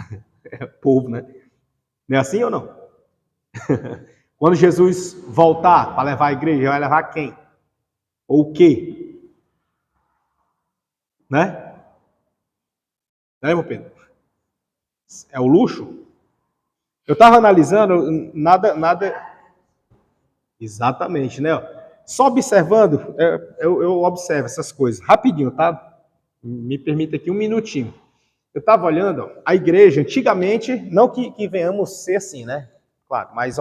É o povo, né? Não é assim ou não? Quando Jesus voltar para levar a igreja, vai levar quem? Ou o quê? Né? Né, irmão Pedro? É o luxo? Eu estava analisando, nada... Exatamente, né? Só observando, eu observo essas coisas. Rapidinho, tá? Me permita aqui um minutinho. Eu estava olhando, a igreja, antigamente, não que venhamos ser assim, né? Claro, mas,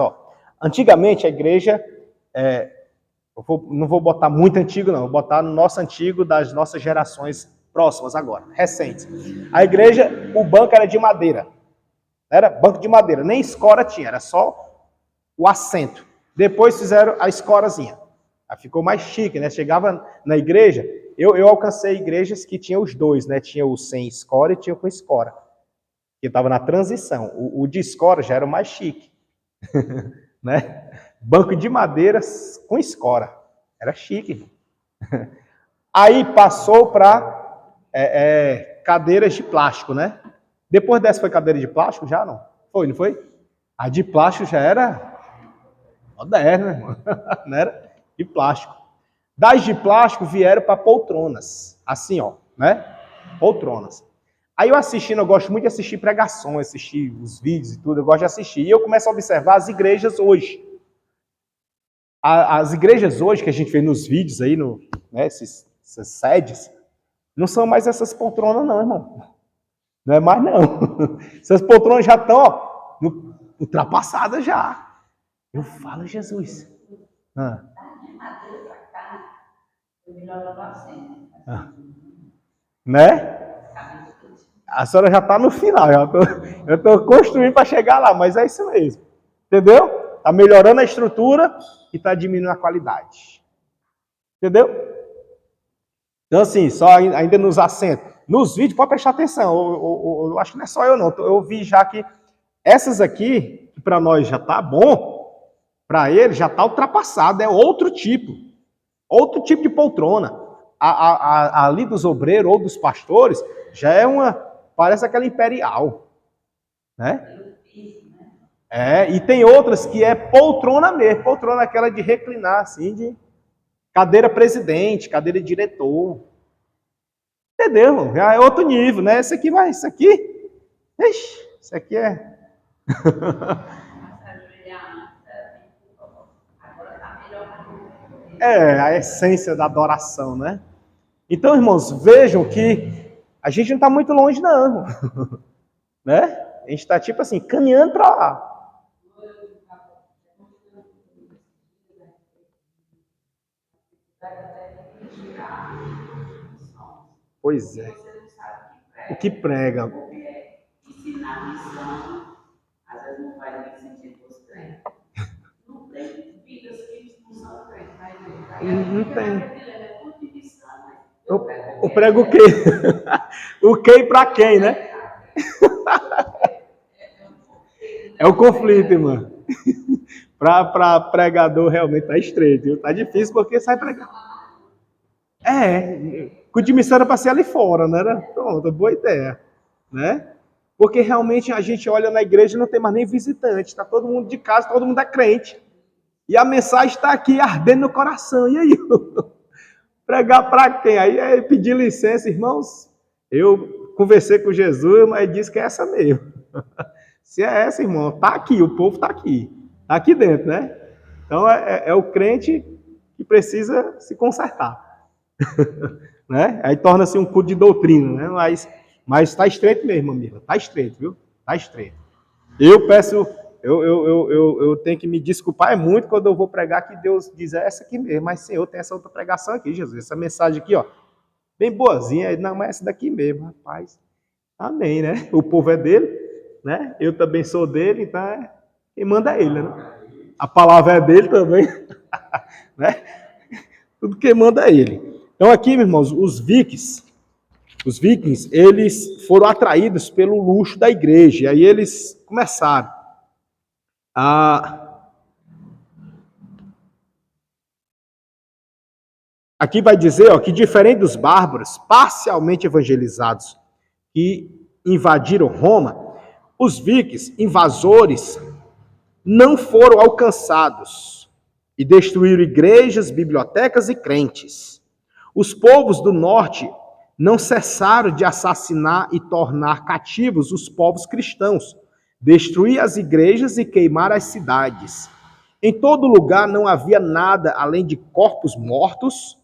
antigamente a igreja, não vou botar muito antigo, não, vou botar no nosso antigo das nossas gerações próximas agora, recentes. A igreja, o banco era de madeira. Era banco de madeira, nem escora tinha, era só o assento. Depois fizeram a escorazinha. Aí ficou mais chique, né? Chegava na igreja, eu alcancei igrejas que tinham os dois, né? Tinha o sem escora e tinha o com escora. Que estava na transição. O de escora já era o mais chique. Né? Banco de madeira com escora. Era chique. Aí passou para cadeiras de plástico, né? Depois dessa foi cadeira de plástico? Já não. Foi, não foi? A de plástico já era moderna, irmão. Não era de plástico. Das de plástico vieram para poltronas. Assim, né? Poltronas. Aí eu gosto muito de assistir pregações, assistir os vídeos e tudo, eu gosto de assistir. E eu começo a observar as igrejas hoje. As igrejas hoje que a gente vê nos vídeos aí, né, essas sedes, não são mais essas poltronas não, irmão. Não é mais não. Essas poltronas já estão ultrapassadas já. Eu falo, Jesus. Né? A senhora já está no final, eu estou construindo para chegar lá, mas é isso mesmo. Entendeu? Está melhorando a estrutura e está diminuindo a qualidade. Entendeu? Então, assim, só ainda nos assentos. Nos vídeos, pode prestar atenção. Eu acho que não é só eu, não. Eu vi já que essas aqui, que para nós já está bom, para ele já está ultrapassado. É outro tipo. Outro tipo de poltrona. Ali dos obreiros ou dos pastores, já é uma... Parece aquela imperial. Né? E tem outras que é poltrona mesmo. Poltrona aquela de reclinar, assim, de cadeira presidente, cadeira diretor. Entendeu? Já é outro nível, né? Esse aqui vai, isso aqui. Ixi, isso aqui é. A essência da adoração, né? Então, irmãos, vejam que a gente não está muito longe, não. Né? A gente está, tipo assim, caminhando para lá. Pois é. O que prega. Ensinar missão, às vezes não faz nem sentido para os crentes. Não tem vidas que não são crentes, mas não tem. Eu prego o quê? O quem para quem, né? É o conflito, irmão. Para pregador realmente tá estreito, viu? Tá difícil porque sai pregar. Com de missão era para ser ali fora, né? Pronto, boa ideia, né? Porque realmente a gente olha na igreja e não tem mais nem visitante, está todo mundo de casa, todo mundo é crente. E a mensagem está aqui ardendo no coração. E aí? Pregar para quem? Aí pedir licença, irmãos. Eu conversei com Jesus, mas disse que é essa mesmo. Se é essa, irmão, tá aqui, o povo tá aqui dentro, né? Então é o crente que precisa se consertar. Né? Aí torna-se um culto de doutrina, né? Mas está estreito mesmo, amigo. Está estreito, viu? Está estreito. Eu peço, eu tenho que me desculpar muito quando eu vou pregar que Deus diz essa aqui mesmo. Mas, Senhor, tem essa outra pregação aqui, Jesus. Essa mensagem aqui, ó, bem boazinha. Não, mas essa daqui mesmo, rapaz. Amém, né? O povo é dele, né? Eu também sou dele, então quem manda é ele, né? A palavra é dele também, né? Tudo quem manda é ele. Então aqui, meus irmãos, os vikings, eles foram atraídos pelo luxo da igreja. E aí eles começaram a... Aqui vai dizer, ó, que diferente dos bárbaros parcialmente evangelizados que invadiram Roma, os vikings, invasores, não foram alcançados e destruíram igrejas, bibliotecas e crentes. Os povos do norte não cessaram de assassinar e tornar cativos os povos cristãos, destruir as igrejas e queimar as cidades. Em todo lugar não havia nada além de corpos mortos,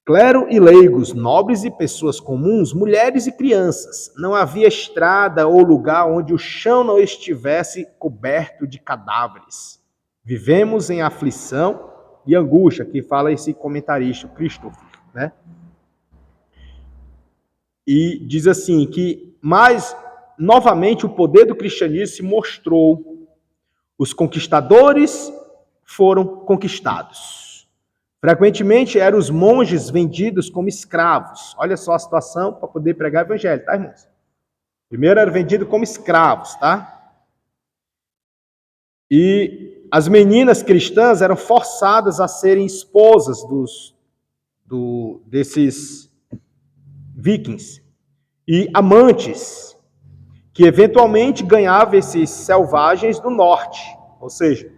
clero e leigos, nobres e pessoas comuns, mulheres e crianças. Não havia estrada ou lugar onde o chão não estivesse coberto de cadáveres. Vivemos em aflição e angústia, que fala esse comentarista, Christopher, né? E diz assim que, mas, novamente, o poder do cristianismo se mostrou. Os conquistadores foram conquistados. Frequentemente eram os monges vendidos como escravos. Olha só a situação para poder pregar o evangelho, tá, irmãos? Primeiro era vendido como escravos, tá? E as meninas cristãs eram forçadas a serem esposas desses vikings. E amantes, que eventualmente ganhavam esses selvagens do norte. Ou seja,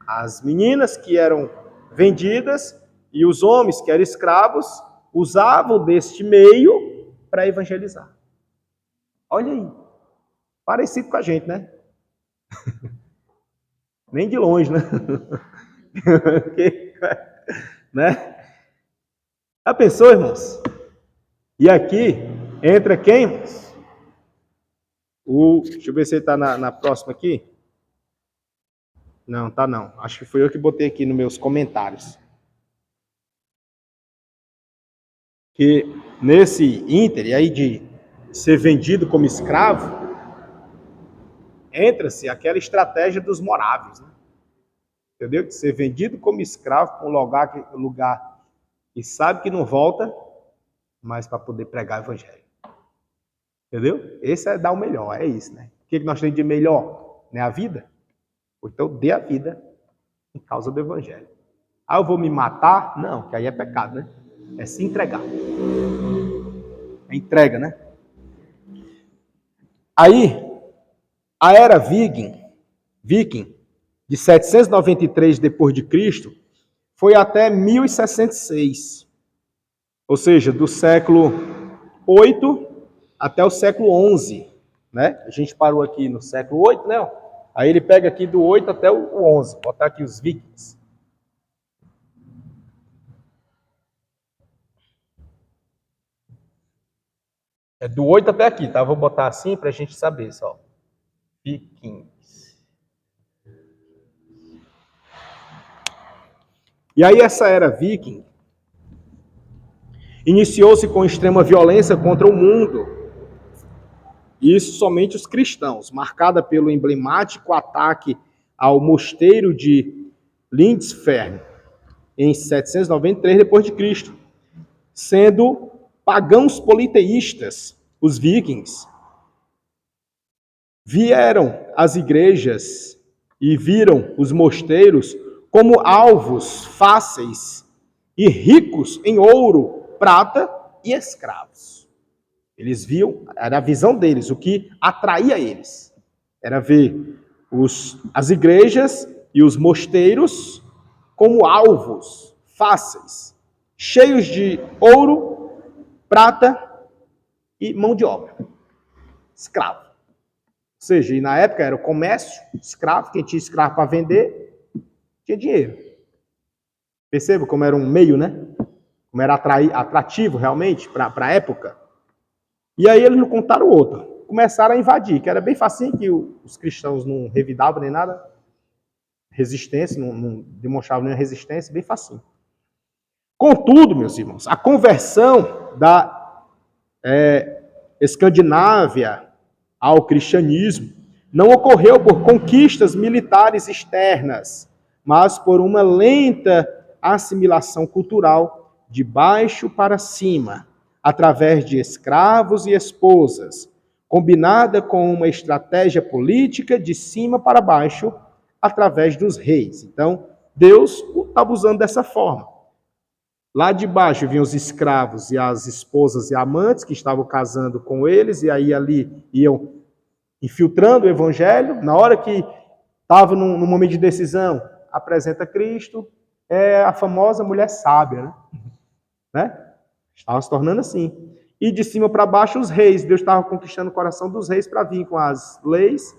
as meninas que eram vendidas e os homens que eram escravos usavam deste meio para evangelizar. Olha aí, parecido com a gente, né? Nem de longe, né? Né? Já pensou, irmãos? E aqui entra quem, irmãos? Deixa eu ver se ele está na próxima aqui. Não, tá não. Acho que fui eu que botei aqui nos meus comentários. Que nesse ínter aí ser vendido como escravo, entra-se aquela estratégia dos moráveis, né? Entendeu? Ser vendido como escravo para um lugar que sabe que não volta, mas para poder pregar o evangelho. Entendeu? Esse é dar o melhor, é isso, né? O que nós temos de melhor? Não é a vida? Então dê a vida em causa do evangelho. Ah, eu vou me matar? Não, que aí é pecado, né? É se entregar. É entrega, né? Aí, a era viking, de 793 depois de Cristo, foi até 1066. Ou seja, do século 8 até o século 11, né? A gente parou aqui no século 8, né? Aí ele pega aqui do 8 até o 11, botar aqui os vikings. É do 8 até aqui, tá? Vou botar assim para a gente saber só. Vikings. E aí essa era viking iniciou-se com extrema violência contra o mundo. E isso somente os cristãos, marcada pelo emblemático ataque ao mosteiro de Lindisfarne em 793 d.C., sendo pagãos politeístas, os vikings, vieram às igrejas e viram os mosteiros como alvos fáceis e ricos em ouro, prata e escravos. Eles viam, era a visão deles, o que atraía eles. Era ver as igrejas e os mosteiros como alvos fáceis, cheios de ouro, prata e mão de obra. Escravo. Ou seja, e na época era o comércio, escravo, quem tinha escravo para vender, tinha dinheiro. Perceba como era um meio, né? Como era atrativo realmente para a época. E aí eles não contaram outra. Começaram a invadir, que era bem facinho, que os cristãos não revidavam nem nada. Resistência, não demonstravam nenhuma resistência, bem facinho. Contudo, meus irmãos, a conversão da Escandinávia ao cristianismo não ocorreu por conquistas militares externas, mas por uma lenta assimilação cultural de baixo para cima, através de escravos e esposas, combinada com uma estratégia política de cima para baixo, através dos reis. Então, Deus estava usando dessa forma. Lá de baixo vinham os escravos e as esposas e amantes que estavam casando com eles, e aí ali iam infiltrando o evangelho. Na hora que estava no momento de decisão, apresenta Cristo, é a famosa mulher sábia, né? Estava se tornando assim. E de cima para baixo os reis. Deus estava conquistando o coração dos reis para vir com as leis,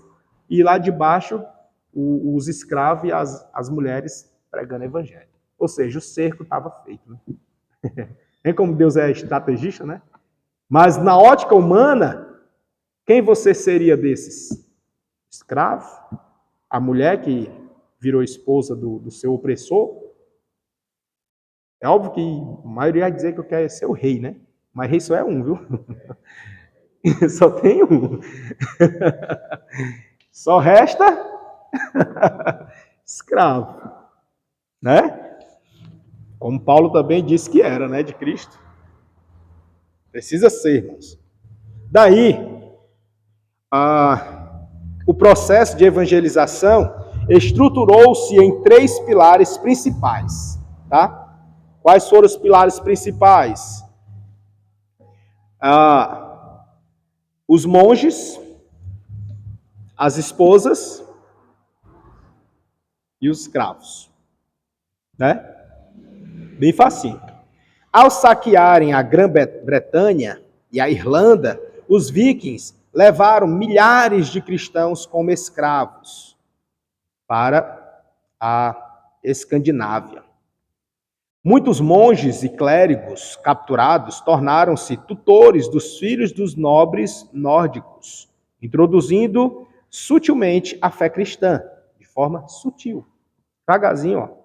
e lá de baixo os escravos e as mulheres pregando o evangelho. Ou seja, o cerco estava feito. Né? Nem como Deus é estrategista, né? Mas na ótica humana, quem você seria desses? Escravo? A mulher que virou esposa do seu opressor? É óbvio que a maioria vai dizer que eu quero ser o rei, né? Mas rei só é um, viu? Só tem um. Só resta escravo, né? Como Paulo também disse que era, né, de Cristo. Precisa ser, irmãos. Daí, o processo de evangelização estruturou-se em 3 pilares principais, tá? Quais foram os pilares principais? Os monges, as esposas e os escravos, né? Bem facinho. Ao saquearem a Grã-Bretanha e a Irlanda, os vikings levaram milhares de cristãos como escravos para a Escandinávia. Muitos monges e clérigos capturados tornaram-se tutores dos filhos dos nobres nórdicos, introduzindo sutilmente a fé cristã, de forma sutil. Devagarzinho, ó.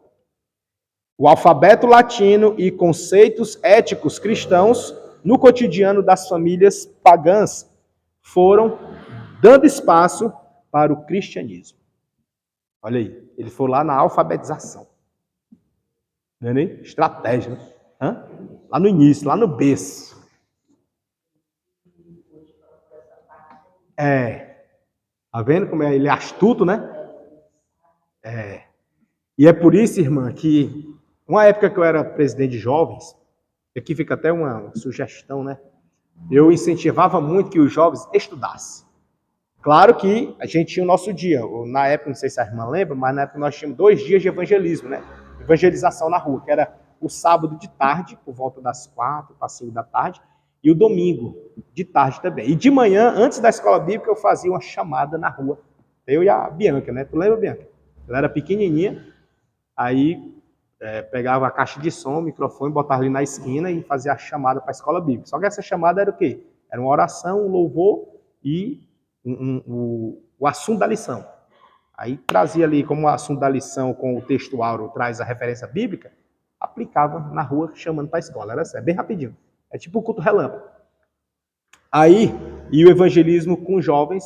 O alfabeto latino e conceitos éticos cristãos no cotidiano das famílias pagãs, foram dando espaço para o cristianismo. Olha aí, ele foi lá na alfabetização. Não é nem? Estratégia, né? Lá no início, lá no berço. Tá vendo como ele é astuto, né? E é por isso, irmã, que uma época que eu era presidente de jovens, aqui fica até uma sugestão, né? Eu incentivava muito que os jovens estudassem. Claro que a gente tinha o nosso dia. Na época, não sei se a irmã lembra, mas na época nós tínhamos 2 dias de evangelismo, né? Evangelização na rua, que era o sábado de tarde, por volta das 4 para 5 da tarde, e o domingo de tarde também. E de manhã, antes da escola bíblica, eu fazia uma chamada na rua. Eu e a Bianca, né? Tu lembra, Bianca? Ela era pequenininha, aí pegava a caixa de som, o microfone, botava ali na esquina e fazia a chamada para a escola bíblica. Só que essa chamada era o quê? Era uma oração, um louvor e o assunto da lição. Aí trazia ali, como o assunto da lição com o texto áureo traz a referência bíblica, aplicava na rua chamando para a escola. Era assim, bem rapidinho. É tipo o culto relâmpago. Aí, e o evangelismo com jovens,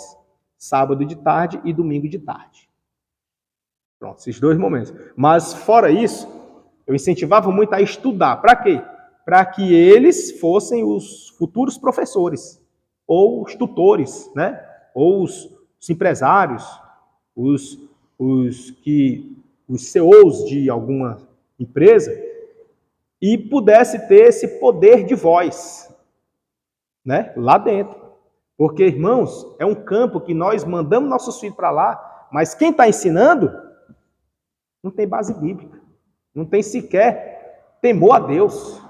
sábado de tarde e domingo de tarde. Pronto, esses 2 momentos. Mas fora isso, eu incentivava muito a estudar. Para quê? Para que eles fossem os futuros professores, ou os tutores, né? Ou os empresários, os CEOs de alguma empresa, e pudesse ter esse poder de voz, né? Lá dentro. Porque, irmãos, é um campo que nós mandamos nossos filhos para lá, mas quem está ensinando não tem base bíblica, não tem sequer temor a Deus.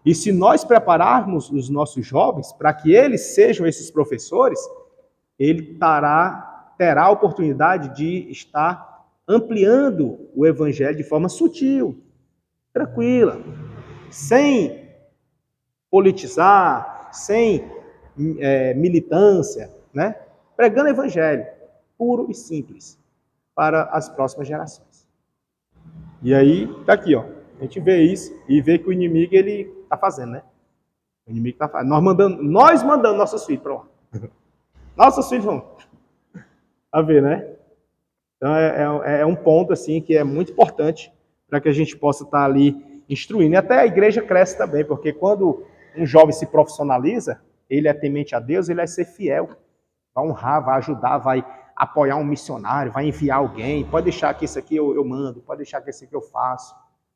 E se nós prepararmos os nossos jovens para que eles sejam esses professores, ele terá a oportunidade de estar ampliando o evangelho de forma sutil, tranquila, sem politizar, sem militância, né? Pregando evangelho puro e simples para as próximas gerações. E aí, tá aqui, ó. A gente vê isso e vê que o inimigo, ele tá fazendo, né? O inimigo tá fazendo. Nós mandando nossos filhos para lá. Nossos filhos vão. A ver, né? Então, é um ponto, assim, que é muito importante para que a gente possa estar ali instruindo. E até a igreja cresce também, porque quando um jovem se profissionaliza, ele é temente a Deus, ele vai ser fiel. Vai honrar, vai ajudar, vai apoiar um missionário, vai enviar alguém. Pode deixar que isso aqui eu mando, pode deixar que isso aqui eu faço.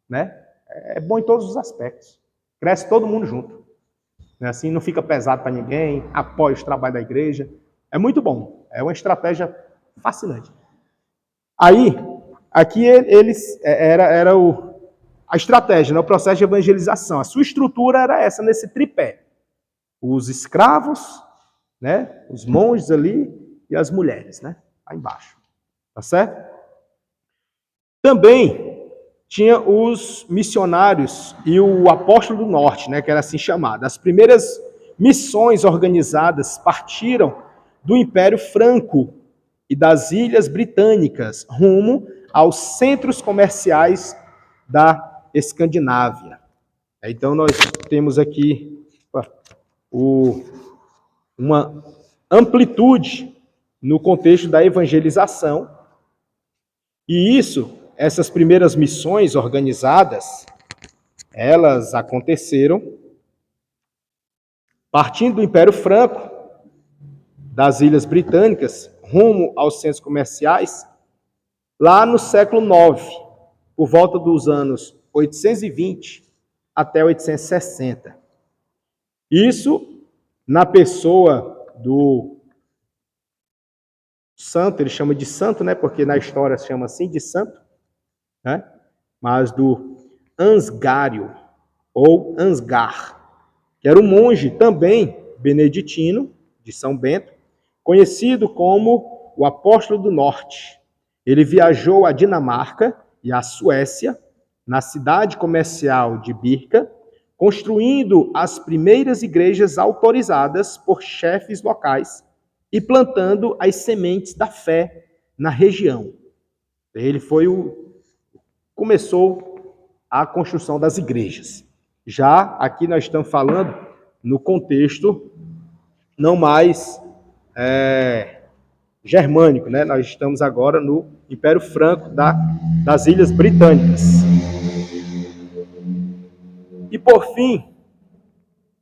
Né? É bom em todos os aspectos. Cresce todo mundo junto. Assim não fica pesado para ninguém, apoia os trabalhos da igreja. É muito bom. É uma estratégia fascinante. Aí, aqui era a estratégia, né? O processo de evangelização. A sua estrutura era essa, nesse tripé. Os escravos, né? Os monges ali e as mulheres, né? Lá embaixo. Tá certo? Também tinha os missionários e o apóstolo do norte, né, que era assim chamado. As primeiras missões organizadas partiram do Império Franco e das Ilhas Britânicas, rumo aos centros comerciais da Escandinávia. Então nós temos aqui uma amplitude no contexto da evangelização, e essas primeiras missões organizadas, elas aconteceram partindo do Império Franco, das Ilhas Britânicas, rumo aos centros comerciais, lá no século IX, por volta dos anos 820 até 860. Isso na pessoa do santo, ele chama de santo, né? Porque na história se chama assim, de santo, né? Mas do Ansgário, ou Ansgar, que era um monge também beneditino, de São Bento, conhecido como o Apóstolo do Norte. Ele viajou à Dinamarca e à Suécia, na cidade comercial de Birka, construindo as primeiras igrejas autorizadas por chefes locais e plantando as sementes da fé na região. Ele começou a construção das igrejas. Já aqui nós estamos falando no contexto não mais germânico, né? Nós estamos agora no Império Franco das Ilhas Britânicas. E por fim,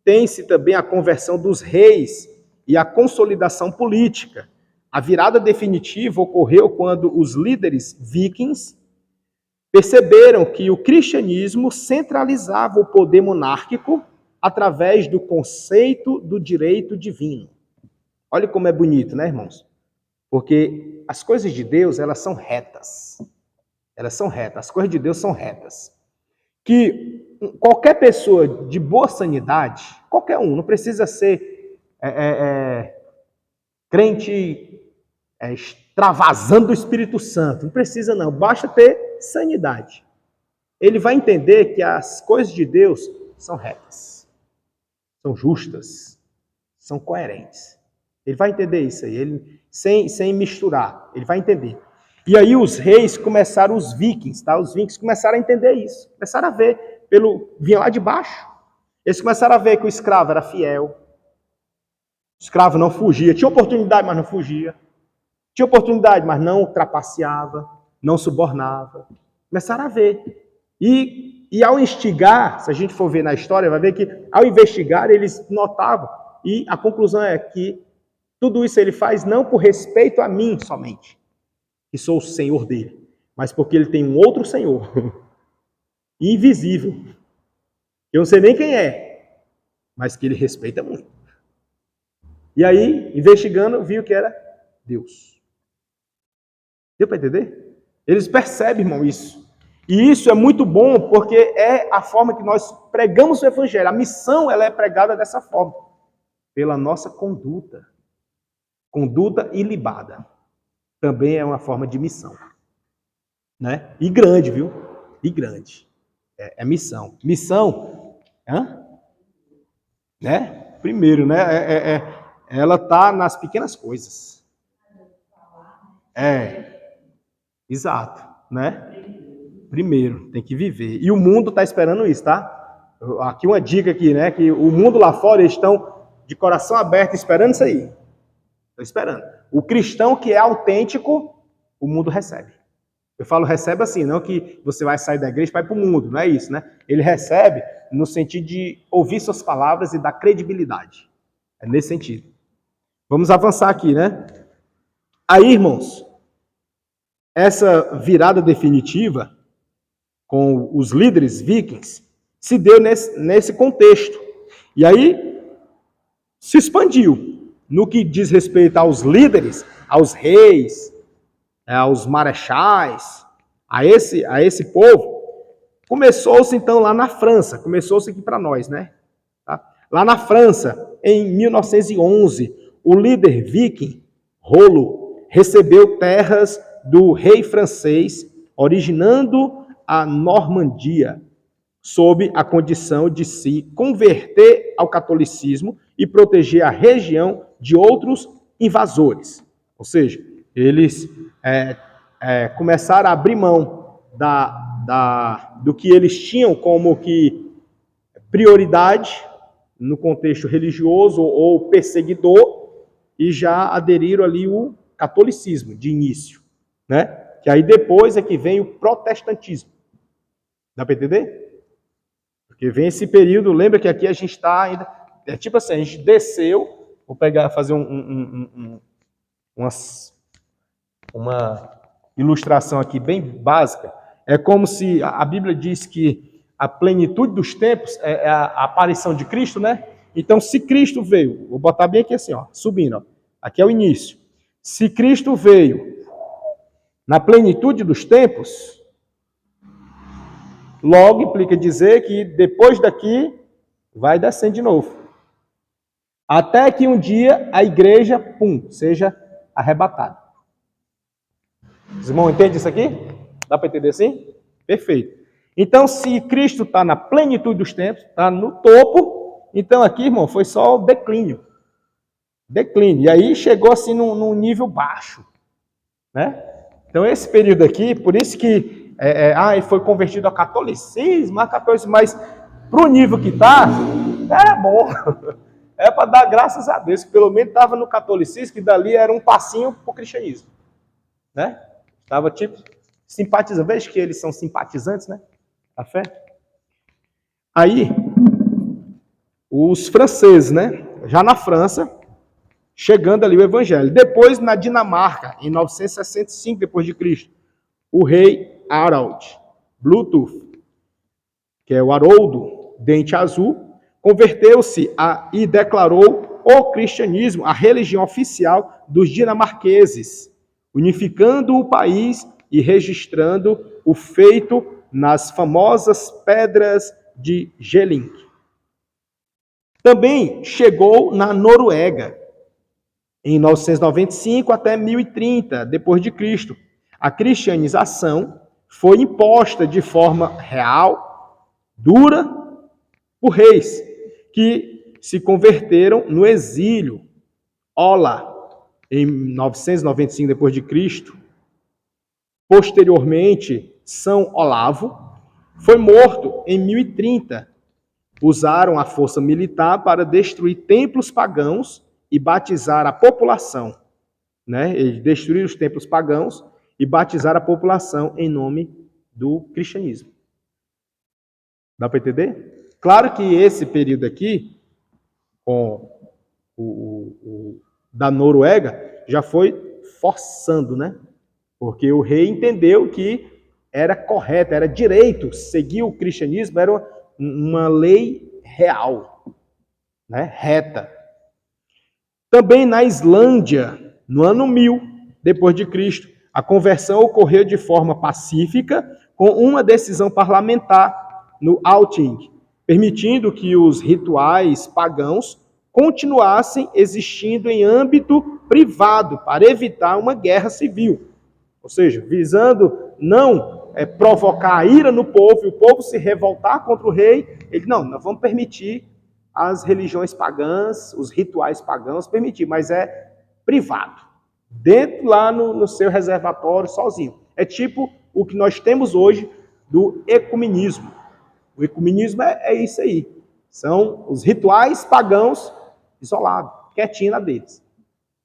tem-se também a conversão dos reis e a consolidação política. A virada definitiva ocorreu quando os líderes vikings perceberam que o cristianismo centralizava o poder monárquico através do conceito do direito divino. Olha como é bonito, né, irmãos? Porque as coisas de Deus, elas são retas. Elas são retas. As coisas de Deus são retas. Que qualquer pessoa de boa sanidade, qualquer um, não precisa ser crente extravasando o Espírito Santo. Não precisa não, basta ter sanidade. Ele vai entender que as coisas de Deus são retas, são justas, são coerentes. Ele vai entender isso aí, ele, sem misturar, ele vai entender. E aí os reis começaram, os vikings, tá? Os vikings começaram a entender isso, começaram a ver, vinha lá de baixo, eles começaram a ver que o escravo era fiel, o escravo não fugia, tinha oportunidade, mas não fugia, tinha oportunidade, mas não trapaceava, não subornava. Começaram a ver. E ao instigar, se a gente for ver na história, vai ver que ao investigar eles notavam, e a conclusão é que tudo isso ele faz não por respeito a mim somente, que sou o Senhor dele, mas porque ele tem um outro Senhor, invisível. Eu não sei nem quem é, mas que ele respeita muito. E aí, investigando, viu que era Deus. Deu para entender? Eles percebem, irmão, isso. E isso é muito bom, porque é a forma que nós pregamos o Evangelho. A missão, ela é pregada dessa forma. Pela nossa conduta. Conduta ilibada. Também é uma forma de missão. Né? E grande, viu? E grande. É missão. Missão, né? Primeiro, né? Ela está nas pequenas coisas. Exato, né? Primeiro, tem que viver. E o mundo está esperando isso, tá? Aqui uma dica aqui, né? Que o mundo lá fora, eles estão de coração aberto esperando isso aí. Estão esperando. O cristão que é autêntico, o mundo recebe. Eu falo recebe assim, não que você vai sair da igreja e vai para o mundo, não é isso, né? Ele recebe no sentido de ouvir suas palavras e dar credibilidade. É nesse sentido. Vamos avançar aqui, né? Aí, irmãos, essa virada definitiva com os líderes vikings se deu nesse contexto. E aí se expandiu no que diz respeito aos líderes, aos reis, aos marechais, a esse povo. Começou-se então lá na França, começou-se aqui para nós, né? Tá? Lá na França, em 1911, o líder viking, Rollo, recebeu terras do rei francês, originando a Normandia, sob a condição de se converter ao catolicismo e proteger a região de outros invasores. Ou seja, eles começaram a abrir mão do que eles tinham como que prioridade no contexto religioso ou perseguidor e já aderiram ali o catolicismo de início, né? Que aí depois é que vem o protestantismo. Dá para entender? Porque vem esse período, lembra que aqui a gente está ainda... É tipo assim, a gente desceu, vou fazer uma ilustração aqui bem básica. É como se a Bíblia diz que a plenitude dos tempos é a aparição de Cristo, né? Então, se Cristo veio, vou botar bem aqui assim, ó, subindo, ó, aqui é o início. Se Cristo veio na plenitude dos tempos, logo implica dizer que depois daqui vai descendo de novo. Até que um dia a igreja, seja arrebatada. Os irmãos entendem isso aqui? Dá para entender assim? Perfeito. Então, se Cristo está na plenitude dos tempos, está no topo, então aqui, irmão, foi só o declínio. Declínio. E aí chegou assim num nível baixo. Né? Então, esse período aqui, por isso que ele foi convertido ao catolicismo, mas para o nível que está, Era bom. É para dar graças a Deus, que pelo menos estava no catolicismo, que dali era um passinho para o cristianismo. Né? Estava tipo simpatizando. Veja que eles são simpatizantes, né? A fé. Aí, os franceses, né? Já na França, chegando ali o evangelho. Depois, na Dinamarca, em 965 depois de Cristo, o rei Harald Bluetooth, que é o Haroldo, dente azul, converteu-se e declarou o cristianismo a religião oficial dos dinamarqueses, unificando o país e registrando o feito nas famosas pedras de Jelling. Também chegou na Noruega, em 995 até 1030 depois de Cristo. A cristianização foi imposta de forma real, dura, por reis que se converteram no exílio. Ola, em 995 depois de Cristo. Posteriormente, São Olavo foi morto em 1030. Usaram a força militar para destruir templos pagãos e batizar a população. Né? Eles destruíram os templos pagãos e batizaram a população em nome do cristianismo. Dá para entender? Claro que esse período aqui, com da Noruega, já foi forçando, né? Porque o rei entendeu que era correto, era direito, seguir o cristianismo era uma lei real, né? Reta. Também na Islândia, no ano 1000 depois de Cristo, a conversão ocorreu de forma pacífica com uma decisão parlamentar no Althing, permitindo que os rituais pagãos continuassem existindo em âmbito privado para evitar uma guerra civil. Ou seja, visando não provocar a ira no povo e o povo se revoltar contra o rei, ele não, nós vamos permitir as religiões pagãs, os rituais pagãos, permitir, mas é privado. Dentro lá no seu reservatório, sozinho. É tipo o que nós temos hoje do ecumenismo. O ecumenismo é isso aí. São os rituais pagãos isolados, quietinho na deles.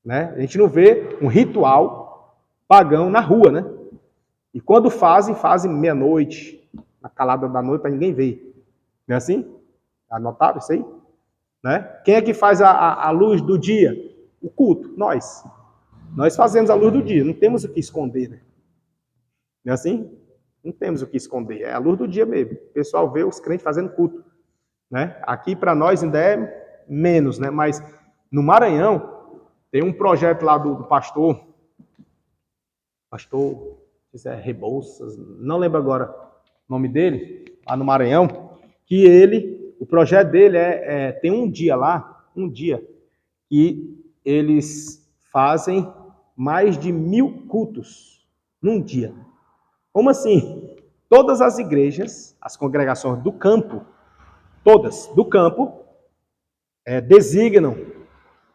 Né? A gente não vê um ritual pagão na rua, né? E quando fazem meia-noite, na calada da noite, para ninguém ver. Não é assim? Anotaram isso aí? Né? Quem é que faz a luz do dia? O culto, nós. Nós fazemos a luz do dia, não temos o que esconder. Né? Não é assim? Não temos o que esconder, é a luz do dia mesmo. O pessoal vê os crentes fazendo culto. Né? Aqui para nós ainda é menos, né? Mas no Maranhão tem um projeto lá do pastor Rebouças, não lembro agora o nome dele, lá no Maranhão, que o projeto dele tem um dia, que eles fazem mais de 1000 cultos num dia. Como assim? Todas as igrejas, as congregações do campo, todas do campo, designam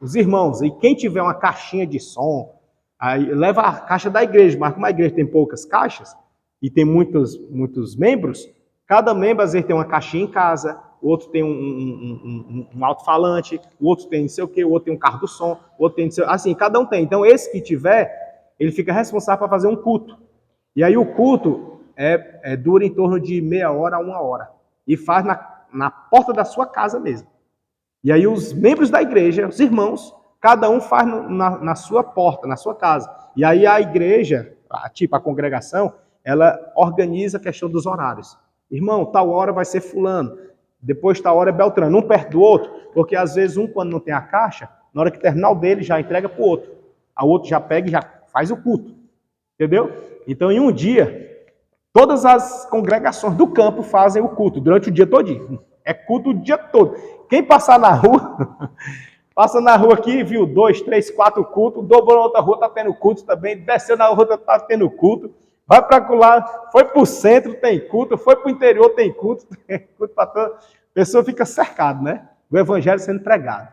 os irmãos. E quem tiver uma caixinha de som, aí leva a caixa da igreja, mas como a igreja tem poucas caixas e tem muitos membros, cada membro às vezes tem uma caixinha em casa, o outro tem um alto-falante, o outro tem não sei o quê, o outro tem um carro do som, o outro tem assim, cada um tem. Então esse que tiver, ele fica responsável para fazer um culto. E aí o culto dura em torno de meia hora a 1 hora. E faz na porta da sua casa mesmo. E aí os membros da igreja, os irmãos, cada um faz na sua porta, na sua casa. E aí a igreja, a congregação, ela organiza a questão dos horários. Irmão, tal hora vai ser fulano, depois tal hora é Beltrano, um perto do outro, porque às vezes quando não tem a caixa, na hora que terminar o dele, já entrega para o outro. O outro já pega e já faz o culto. Entendeu? Então, em um dia, todas as congregações do campo fazem o culto, durante o dia todinho. É culto o dia todo. Quem passar na rua, passa na rua aqui, viu 2, 3, 4 cultos, dobrou na outra rua, está tendo culto também, desceu na outra, está tendo culto, vai para lá, foi para o centro, tem culto, foi para o interior, tem culto para toda. A pessoa fica cercada, né? O evangelho sendo pregado.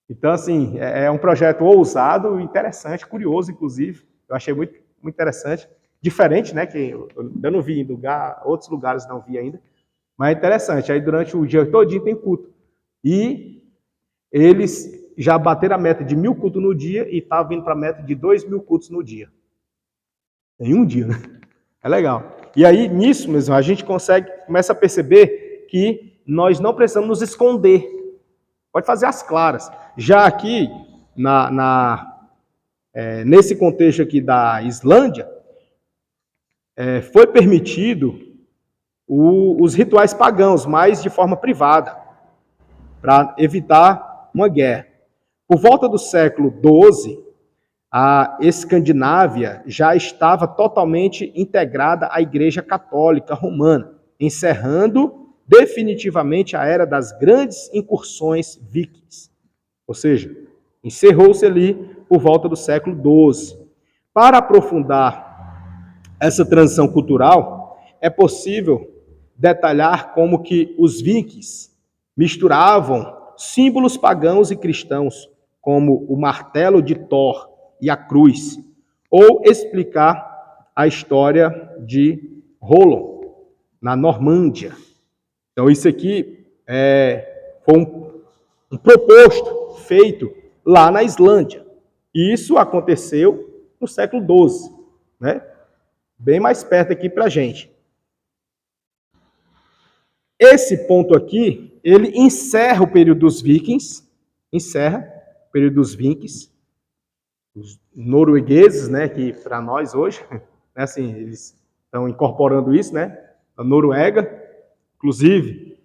Então, assim, é um projeto ousado, interessante, curioso, inclusive. Eu achei muito interessante. Diferente, né? Que eu não vi em outros lugares não vi ainda. Mas é interessante. Aí durante o dia todinho tem culto. E eles já bateram a meta de 1.000 cultos no dia e estavam vindo para a meta de 2.000 cultos no dia. Em um dia, né? É legal. E aí, nisso mesmo, a gente começa a perceber que nós não precisamos nos esconder. Pode fazer as claras. Já aqui, nesse contexto aqui da Islândia, foi permitido os rituais pagãos, mas de forma privada, para evitar uma guerra. Por volta do século XII, a Escandinávia já estava totalmente integrada à Igreja Católica Romana, encerrando definitivamente a era das grandes incursões vikings. Ou seja, encerrou-se ali por volta do século XII. Para aprofundar essa transição cultural, é possível detalhar como que os vikings misturavam símbolos pagãos e cristãos, como o martelo de Thor e a cruz, ou explicar a história de Roland, na Normândia. Então isso aqui foi um proposto feito lá na Islândia. E isso aconteceu no século XII, né? Bem mais perto aqui para a gente. Esse ponto aqui, ele encerra o período dos vikings, os noruegueses, né, que para nós hoje, né, assim, eles estão incorporando isso, né, a Noruega, inclusive,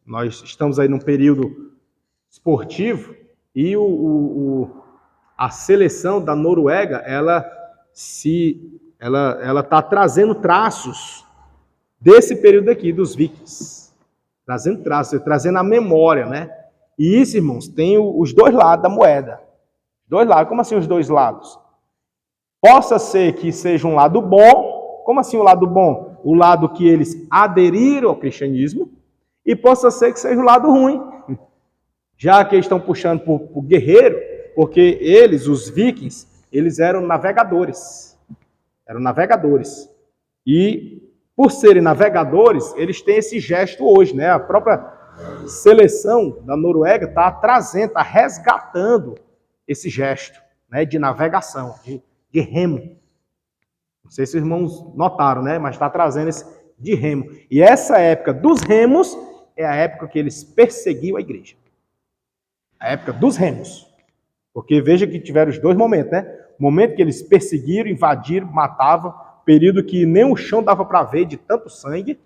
nós estamos aí num período esportivo e a seleção da Noruega, ela está trazendo traços desse período aqui, dos vikings. Trazendo traços, trazendo a memória, né? E isso, irmãos, tem os dois lados da moeda. Dois lados. Como assim os dois lados? Possa ser que seja um lado bom. Como assim o lado bom? O lado que eles aderiram ao cristianismo. E possa ser que seja o lado ruim. Já que eles estão puxando para o guerreiro, porque eles, os vikings, eles eram navegadores. Eram navegadores. E por serem navegadores, eles têm esse gesto hoje, né? A própria seleção da Noruega está trazendo, está resgatando esse gesto, né? De navegação, de remo. Não sei se os irmãos notaram, né? Mas está trazendo esse de remo. E essa época dos remos é a época que eles perseguiam a igreja. A época dos remos. Porque veja que tiveram os dois momentos, né? O momento que eles perseguiram, invadiram, matavam, período que nem o chão dava para ver de tanto sangue,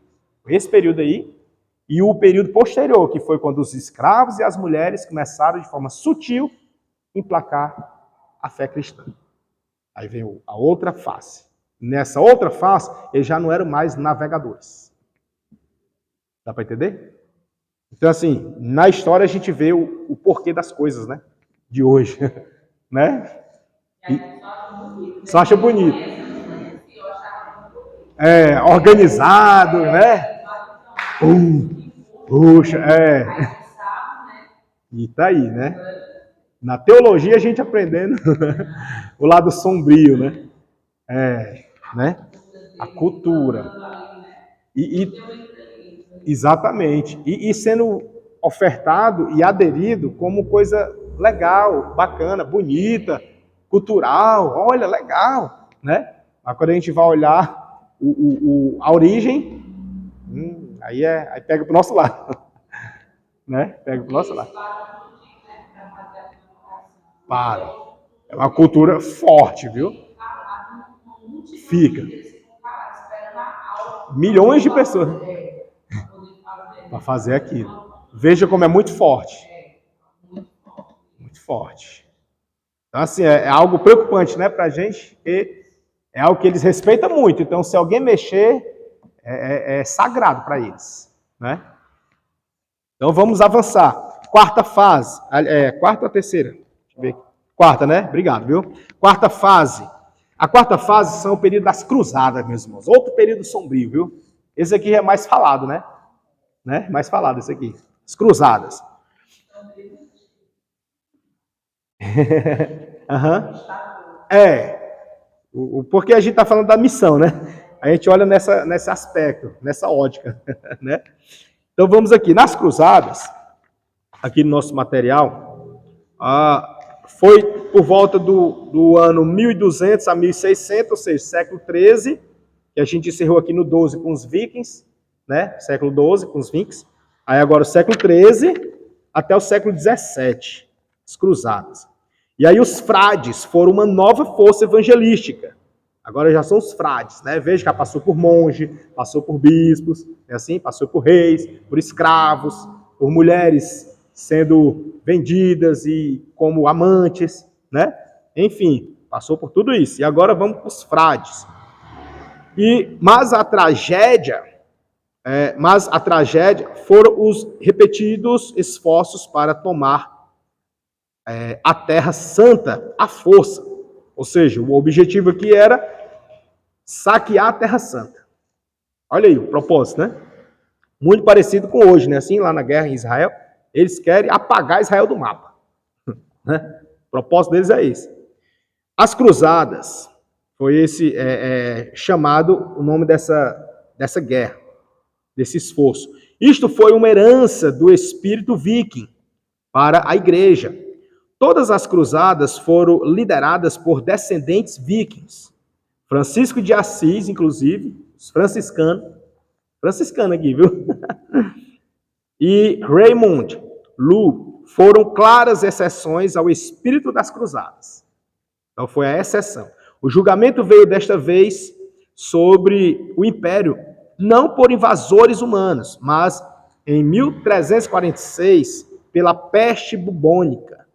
esse período aí, e o período posterior, que foi quando os escravos e as mulheres começaram de forma sutil emplacar a fé cristã. Aí vem a outra face. Nessa outra face, eles já não eram mais navegadores. Dá para entender? Então, assim, na história a gente vê o porquê das coisas, né? De hoje, né? Só acha bonito. Organizado, né? Puxa, E tá aí, né? Na teologia a gente aprendendo o lado sombrio, né? Né? A cultura. Exatamente. E sendo ofertado e aderido como coisa legal, bacana, bonita, cultural, olha, legal, né? Mas quando a gente vai olhar a origem, aí pega pro nosso lado, né? Pega pro nosso lado. Para. É uma cultura forte, viu? Fica. Milhões de pessoas para fazer aquilo. Veja como é muito forte. Muito forte. Então, assim, é algo preocupante, né, pra gente, porque é algo que eles respeitam muito. Então, se alguém mexer, é sagrado para eles, né? Então, vamos avançar. Quarta fase. Quarta ou terceira? Deixa eu ver. Quarta, né? Obrigado, viu? Quarta fase. A quarta fase são o período das cruzadas, meus irmãos. Outro período sombrio, viu? Esse aqui é mais falado, né? Mais falado esse aqui. As cruzadas. Porque a gente está falando da missão, né? A gente olha nesse aspecto, nessa ótica, né? Então vamos aqui, nas cruzadas, aqui no nosso material, foi por volta do ano 1200 a 1600, ou seja, século XIII, que a gente encerrou aqui no 12 com os vikings, né? Século XII com os vikings. Aí agora o século XIII até o século XVII, as cruzadas. E aí os frades foram uma nova força evangelística. Agora já são os frades, né? Veja que já passou por monge, passou por bispos, é assim, passou por reis, por escravos, por mulheres sendo vendidas e como amantes, né? Enfim, passou por tudo isso. E agora vamos para os frades. Mas a tragédia foram os repetidos esforços para tomar a Terra Santa à força. Ou seja, o objetivo aqui era saquear a Terra Santa. Olha aí o propósito, né? Muito parecido com hoje, né? Assim, lá na guerra em Israel, eles querem apagar Israel do mapa. Né? O propósito deles é esse. As cruzadas, foi esse chamado o nome dessa guerra, desse esforço. Isto foi uma herança do espírito viking para a igreja. Todas as cruzadas foram lideradas por descendentes vikings. Francisco de Assis, inclusive, os franciscanos aqui, viu? E Raymond Lu foram claras exceções ao espírito das cruzadas. Então foi a exceção. O julgamento veio desta vez sobre o império, não por invasores humanos, mas em 1346, pela peste bubônica,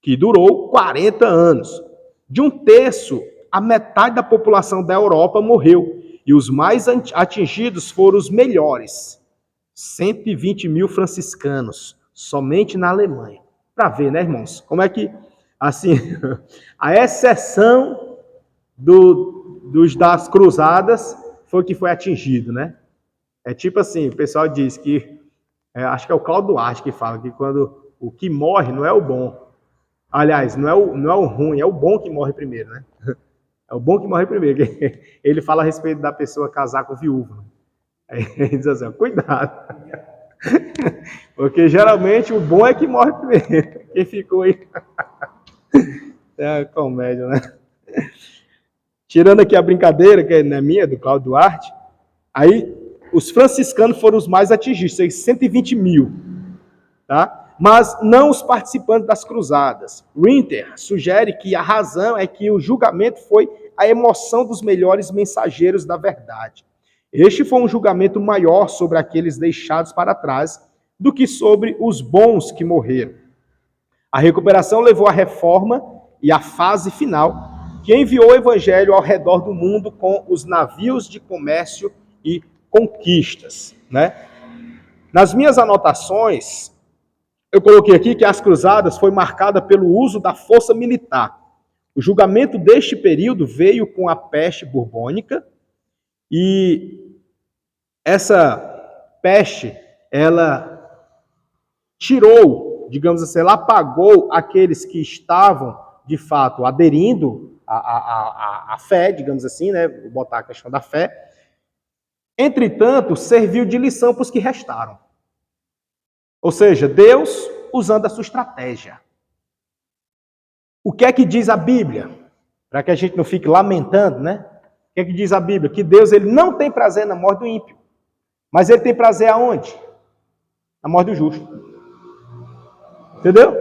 que durou 40 anos. De um terço, a metade da população da Europa morreu, e os mais atingidos foram os melhores, 120 mil franciscanos, somente na Alemanha. Para ver, né, irmãos? Como é que, assim, a exceção das cruzadas foi o que foi atingido, né? É tipo assim, o pessoal diz que, acho que é o Cláudio Duarte que fala que quando o que morre não é o bom. Aliás, não é o ruim, é o bom que morre primeiro, né? É o bom que morre primeiro. Ele fala a respeito da pessoa casar com viúva. Aí ele diz assim, cuidado. Porque geralmente o bom é que morre primeiro. Quem ficou aí... É uma comédia, né? Tirando aqui a brincadeira, que não é minha, do Cláudio Duarte, aí os franciscanos foram os mais atingidos, 120 mil, tá? Mas não os participantes das cruzadas. Winter sugere que a razão é que o julgamento foi a emoção dos melhores mensageiros da verdade. Este foi um julgamento maior sobre aqueles deixados para trás do que sobre os bons que morreram. A recuperação levou à reforma e à fase final, que enviou o evangelho ao redor do mundo com os navios de comércio e conquistas, né? Nas minhas anotações, eu coloquei aqui que as cruzadas foi marcada pelo uso da força militar. O julgamento deste período veio com a peste bubônica e essa peste, ela tirou, digamos assim, ela apagou aqueles que estavam, de fato, aderindo à fé, digamos assim, né? Vou botar a questão da fé. Entretanto, serviu de lição para os que restaram. Ou seja, Deus usando a sua estratégia. O que é que diz a Bíblia? Para que a gente não fique lamentando, né? O que é que diz a Bíblia? Que Deus ele não tem prazer na morte do ímpio. Mas ele tem prazer aonde? Na morte do justo. Entendeu?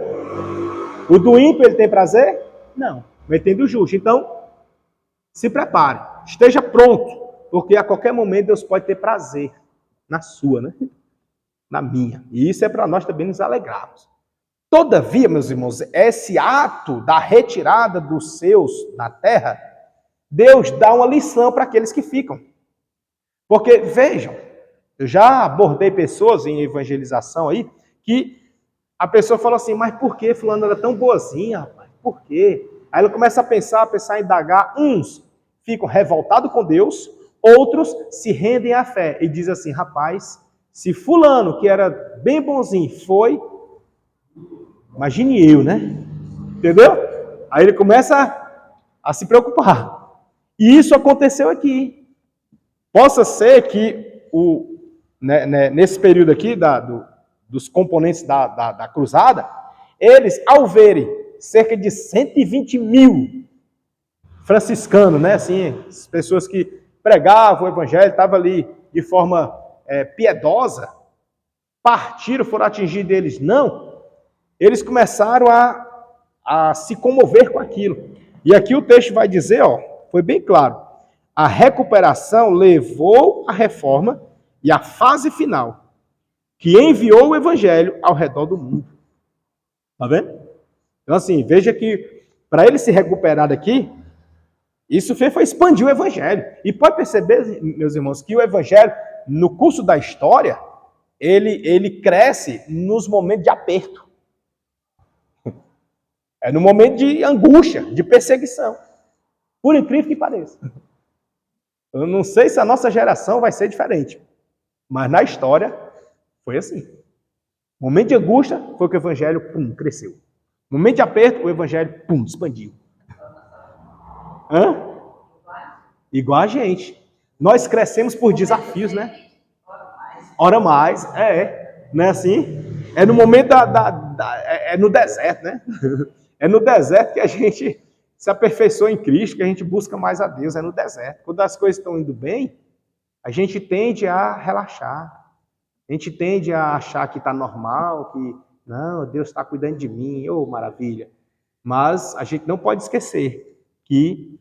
O do ímpio ele tem prazer? Não. Mas ele tem do justo. Então, se prepare. Esteja pronto. Porque a qualquer momento Deus pode ter prazer na sua, né? Na minha. E isso é para nós também nos alegrarmos. Todavia, meus irmãos, esse ato da retirada dos seus da terra, Deus dá uma lição para aqueles que ficam. Porque, vejam, eu já abordei pessoas em evangelização aí, que a pessoa fala assim, mas por que fulano era tão boazinha, rapaz? Por quê? Aí ela começa a pensar em indagar. Uns ficam revoltados com Deus, outros se rendem à fé e dizem assim, rapaz, se fulano, que era bem bonzinho, foi, imagine eu, né? Entendeu? Aí ele começa a se preocupar. E isso aconteceu aqui. Possa ser que nesse período aqui, dos componentes da cruzada, eles, ao verem cerca de 120 mil franciscanos, né, assim, as pessoas que pregavam o evangelho, estavam ali de forma piedosa, partiram, foram atingidos eles, não, eles começaram a se comover com aquilo. E aqui o texto vai dizer, foi bem claro, a recuperação levou à reforma e à fase final, que enviou o evangelho ao redor do mundo. Tá vendo? Então assim, veja que para ele se recuperar daqui, isso foi expandir o evangelho. E pode perceber, meus irmãos, que o evangelho, no curso da história, ele cresce nos momentos de aperto. É no momento de angústia, de perseguição. Por incrível que pareça. Eu não sei se a nossa geração vai ser diferente. Mas na história, foi assim. Momento de angústia, foi que o evangelho, cresceu. Momento de aperto, o evangelho, expandiu. Hã? Igual a gente. Nós crescemos por desafios, né? Ora mais. Não é assim? É no momento é no deserto, né? É no deserto que a gente se aperfeiçoa em Cristo, que a gente busca mais a Deus, é no deserto. Quando as coisas estão indo bem, a gente tende a relaxar. A gente tende a achar que está normal, que não, Deus está cuidando de mim, maravilha. Mas a gente não pode esquecer que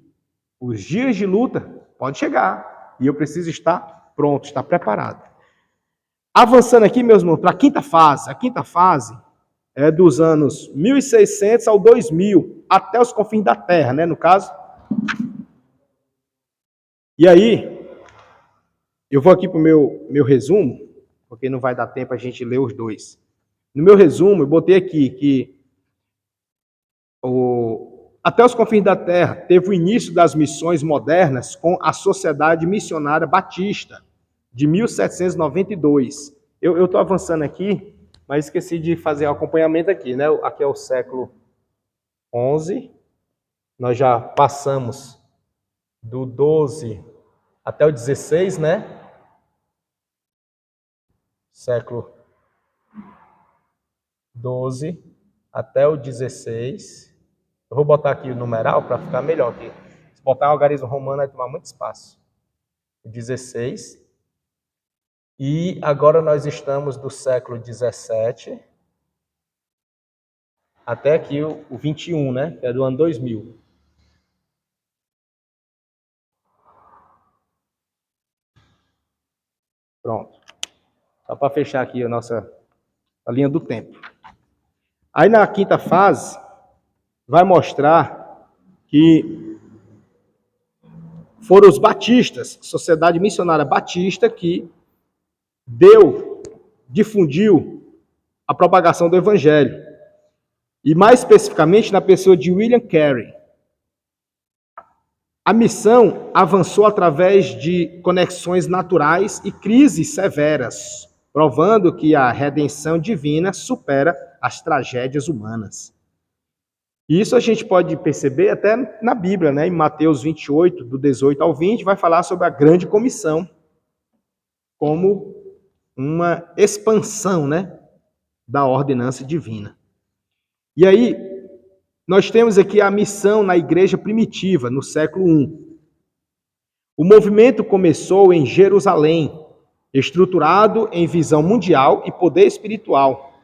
os dias de luta podem chegar e eu preciso estar pronto, estar preparado. Avançando aqui, meus irmãos, para a quinta fase. A quinta fase é dos anos 1600 ao 2000, até os confins da Terra, né, no caso. E aí, eu vou aqui para o meu resumo, porque não vai dar tempo a gente ler os dois. No meu resumo, eu botei aqui que até os confins da Terra teve o início das missões modernas com a Sociedade Missionária Batista, de 1792. Eu estou avançando aqui, mas esqueci de fazer o acompanhamento aqui, né? Aqui é o século XI, nós já passamos do 12 até o 16, né? Século 12 até o 16. Eu vou botar aqui o numeral para ficar melhor aqui. Se botar o algarismo romano vai tomar muito espaço. 16. E agora nós estamos do século 17 até aqui o 21, né? Que é do ano 2000. Pronto. Só para fechar aqui a linha do tempo. Aí na quinta fase, vai mostrar que foram os batistas, Sociedade Missionária Batista, que difundiu a propagação do evangelho. E mais especificamente na pessoa de William Carey. A missão avançou através de conexões naturais e crises severas, provando que a redenção divina supera as tragédias humanas. E isso a gente pode perceber até na Bíblia, né? Em Mateus 28, do 18 ao 20, vai falar sobre a grande comissão, como uma expansão, né, da ordenança divina. E aí, nós temos aqui a missão na igreja primitiva, no século I. O movimento começou em Jerusalém, estruturado em visão mundial e poder espiritual.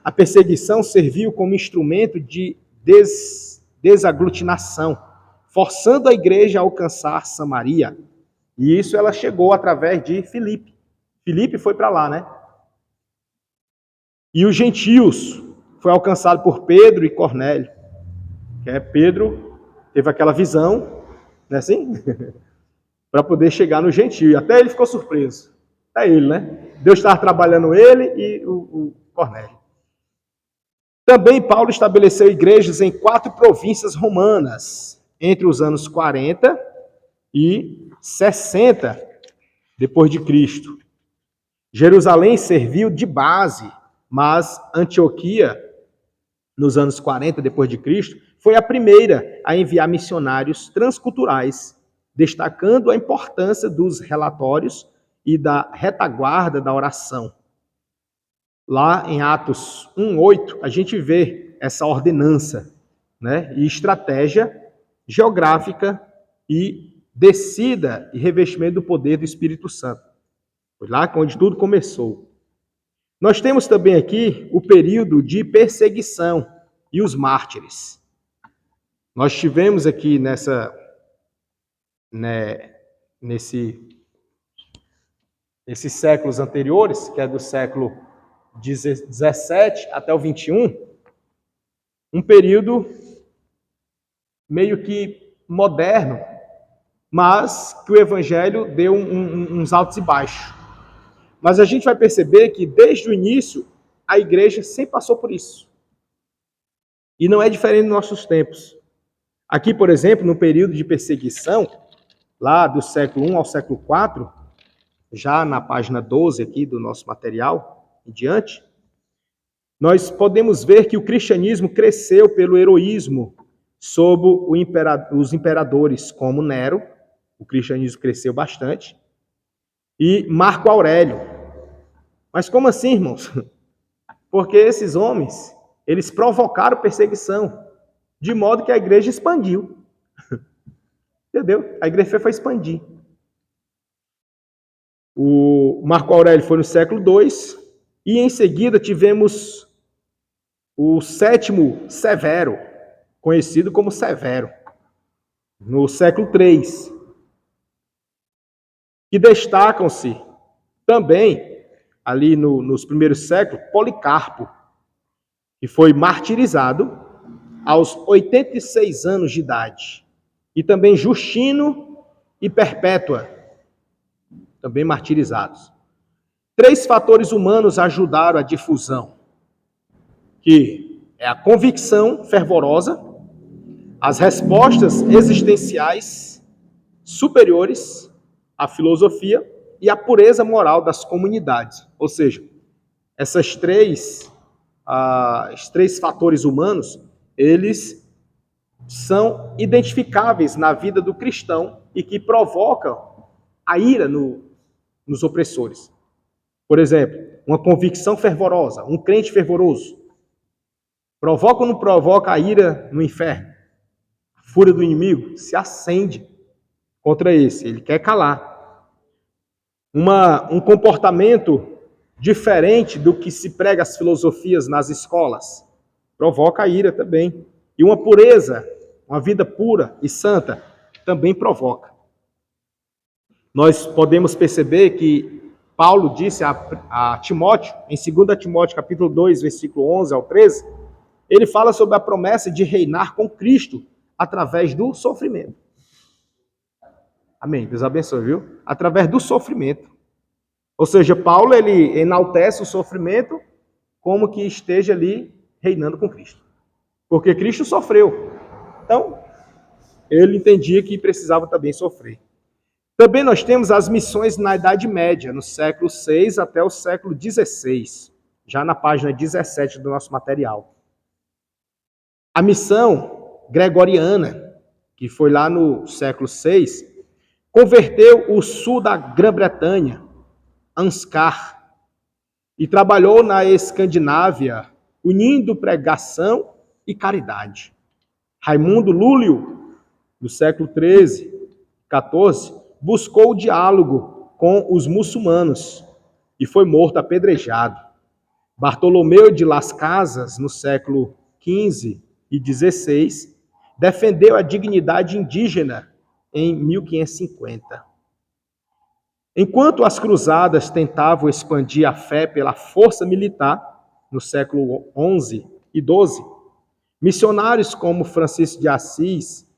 A perseguição serviu como instrumento de desaglutinação, forçando a igreja a alcançar Samaria. E isso ela chegou através de Filipe. Filipe foi para lá, né? E os gentios foi alcançado por Pedro e Cornélio. Pedro teve aquela visão, não é assim? Para poder chegar no gentio. E até ele ficou surpreso. É ele, né? Deus estava trabalhando ele e o Cornélio. Também Paulo estabeleceu igrejas em 4 províncias romanas, entre os anos 40 e 60 depois de Cristo. Jerusalém serviu de base, mas Antioquia, nos anos 40 depois de Cristo, foi a primeira a enviar missionários transculturais, destacando a importância dos relatórios e da retaguarda da oração. Lá em Atos 1:8, a gente vê essa ordenança, né, e estratégia geográfica e descida e revestimento do poder do Espírito Santo. Foi lá onde tudo começou. Nós temos também aqui o período de perseguição e os mártires. Nós tivemos aqui nesses séculos anteriores, que é do século 17 até o 21, um período meio que moderno, mas que o evangelho deu uns altos e baixos. Mas a gente vai perceber que desde o início a igreja sempre passou por isso. E não é diferente nos nossos tempos. Aqui, por exemplo, no período de perseguição, lá do século I ao século IV, já na página 12 aqui do nosso material, em diante, nós podemos ver que o cristianismo cresceu pelo heroísmo sob os imperadores como Nero, o cristianismo cresceu bastante, e Marco Aurélio. Mas como assim, irmãos? Porque esses homens, eles provocaram perseguição, de modo que a igreja expandiu. Entendeu? A igreja foi expandir. O Marco Aurélio foi no século II, e em seguida tivemos o sétimo Severo, conhecido como Severo, no século III. E destacam-se também, ali nos primeiros séculos, Policarpo, que foi martirizado aos 86 anos de idade. E também Justino e Perpétua, também martirizados. 3 fatores humanos ajudaram a difusão, que é a convicção fervorosa, as respostas existenciais superiores, a filosofia e a pureza moral das comunidades. Ou seja, esses três fatores humanos, eles são identificáveis na vida do cristão e que provocam a ira nos opressores. Por exemplo, uma convicção fervorosa, um crente fervoroso, provoca ou não provoca a ira no inferno? A fúria do inimigo se acende contra esse, ele quer calar. Um comportamento diferente do que se prega as filosofias nas escolas provoca a ira também. E uma pureza, uma vida pura e santa, também provoca. Nós podemos perceber que Paulo disse a Timóteo, em 2 Timóteo capítulo 2, versículo 11 ao 13, ele fala sobre a promessa de reinar com Cristo através do sofrimento. Amém. Deus abençoe, viu? Através do sofrimento. Ou seja, Paulo, ele enaltece o sofrimento como que esteja ali reinando com Cristo. Porque Cristo sofreu. Então, ele entendia que precisava também sofrer. Também nós temos as missões na Idade Média, no século VI até o século XVI, já na página 17 do nosso material. A missão gregoriana, que foi lá no século VI, converteu o sul da Grã-Bretanha, Ansgar, e trabalhou na Escandinávia, unindo pregação e caridade. Raimundo Lúlio, do século XIII, XIV, buscou o diálogo com os muçulmanos e foi morto apedrejado. Bartolomeu de Las Casas, no século XV e XVI, defendeu a dignidade indígena em 1550. Enquanto as cruzadas tentavam expandir a fé pela força militar, no século XI e XII, missionários como Francisco de Assis,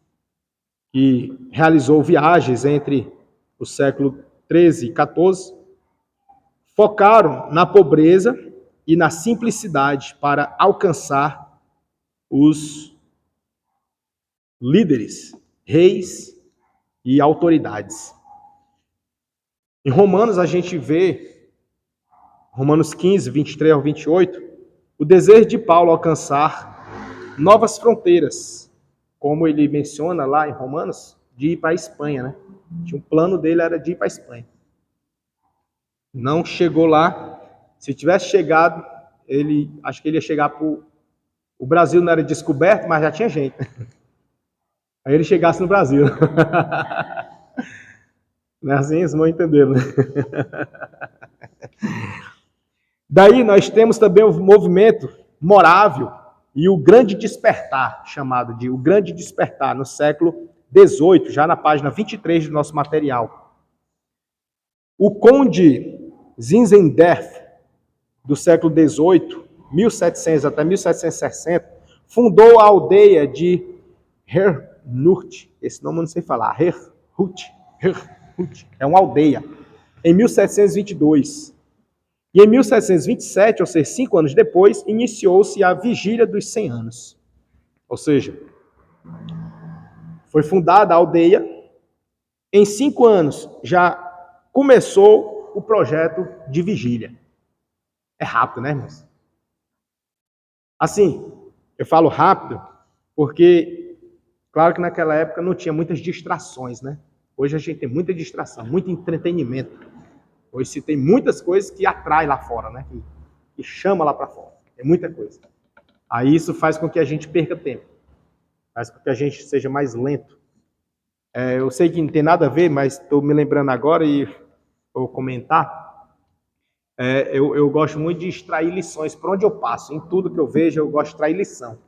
que realizou viagens entre o século XIII e XIV, focaram na pobreza e na simplicidade para alcançar os líderes, reis e autoridades. Em Romanos a gente vê, Romanos 15, 23 ao 28, o desejo de Paulo alcançar novas fronteiras, como ele menciona lá em Romanos, de ir para a Espanha, né? O plano dele era de ir para a Espanha. Não chegou lá. Se tivesse chegado, acho que ele ia chegar para o Brasil, não era descoberto, mas já tinha gente. Aí ele chegasse no Brasil. Não é assim? Vocês vão entender, né? Daí nós temos também o movimento morável e o Grande Despertar, chamado de o Grande Despertar, no século XVIII, já na página 23 do nosso material. O conde Zinzendorf, do século XVIII, 1700 até 1760, fundou a aldeia de Herrnhut, esse nome eu não sei falar, Herrnhut, é uma aldeia, em 1722. E em 1727, ou seja, 5 anos depois, iniciou-se a Vigília dos 100 anos. Ou seja, foi fundada a aldeia, em 5 anos já começou o projeto de vigília. É rápido, né, irmãos? Assim, eu falo rápido porque, claro que naquela época não tinha muitas distrações, né? Hoje a gente tem muita distração, muito entretenimento. Hoje se tem muitas coisas que atrai lá fora, né? Que chama lá para fora. É muita coisa. Aí isso faz com que a gente perca tempo. Faz com que a gente seja mais lento. Eu sei que não tem nada a ver, mas estou me lembrando agora e vou comentar. Eu gosto muito de extrair lições por onde eu passo. Em tudo que eu vejo, eu gosto de extrair lição.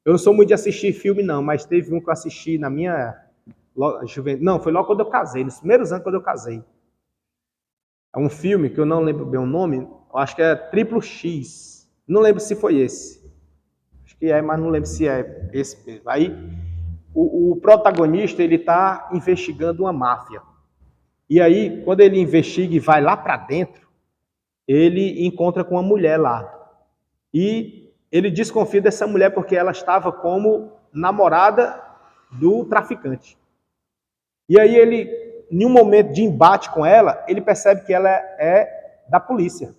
Eu não sou muito de assistir filme, não, mas teve um que eu assisti na minha juventude. Não, foi logo quando eu casei, nos primeiros anos quando eu casei. É um filme que eu não lembro bem o nome, eu acho que é Triplo X. Não lembro se foi esse. Acho que é, mas não lembro se é esse mesmo. Aí, o protagonista, ele está investigando uma máfia. E aí, quando ele investiga e vai lá para dentro, ele encontra com uma mulher lá. E ele desconfia dessa mulher porque ela estava como namorada do traficante. E aí ele, em um momento de embate com ela, ele percebe que ela é da polícia.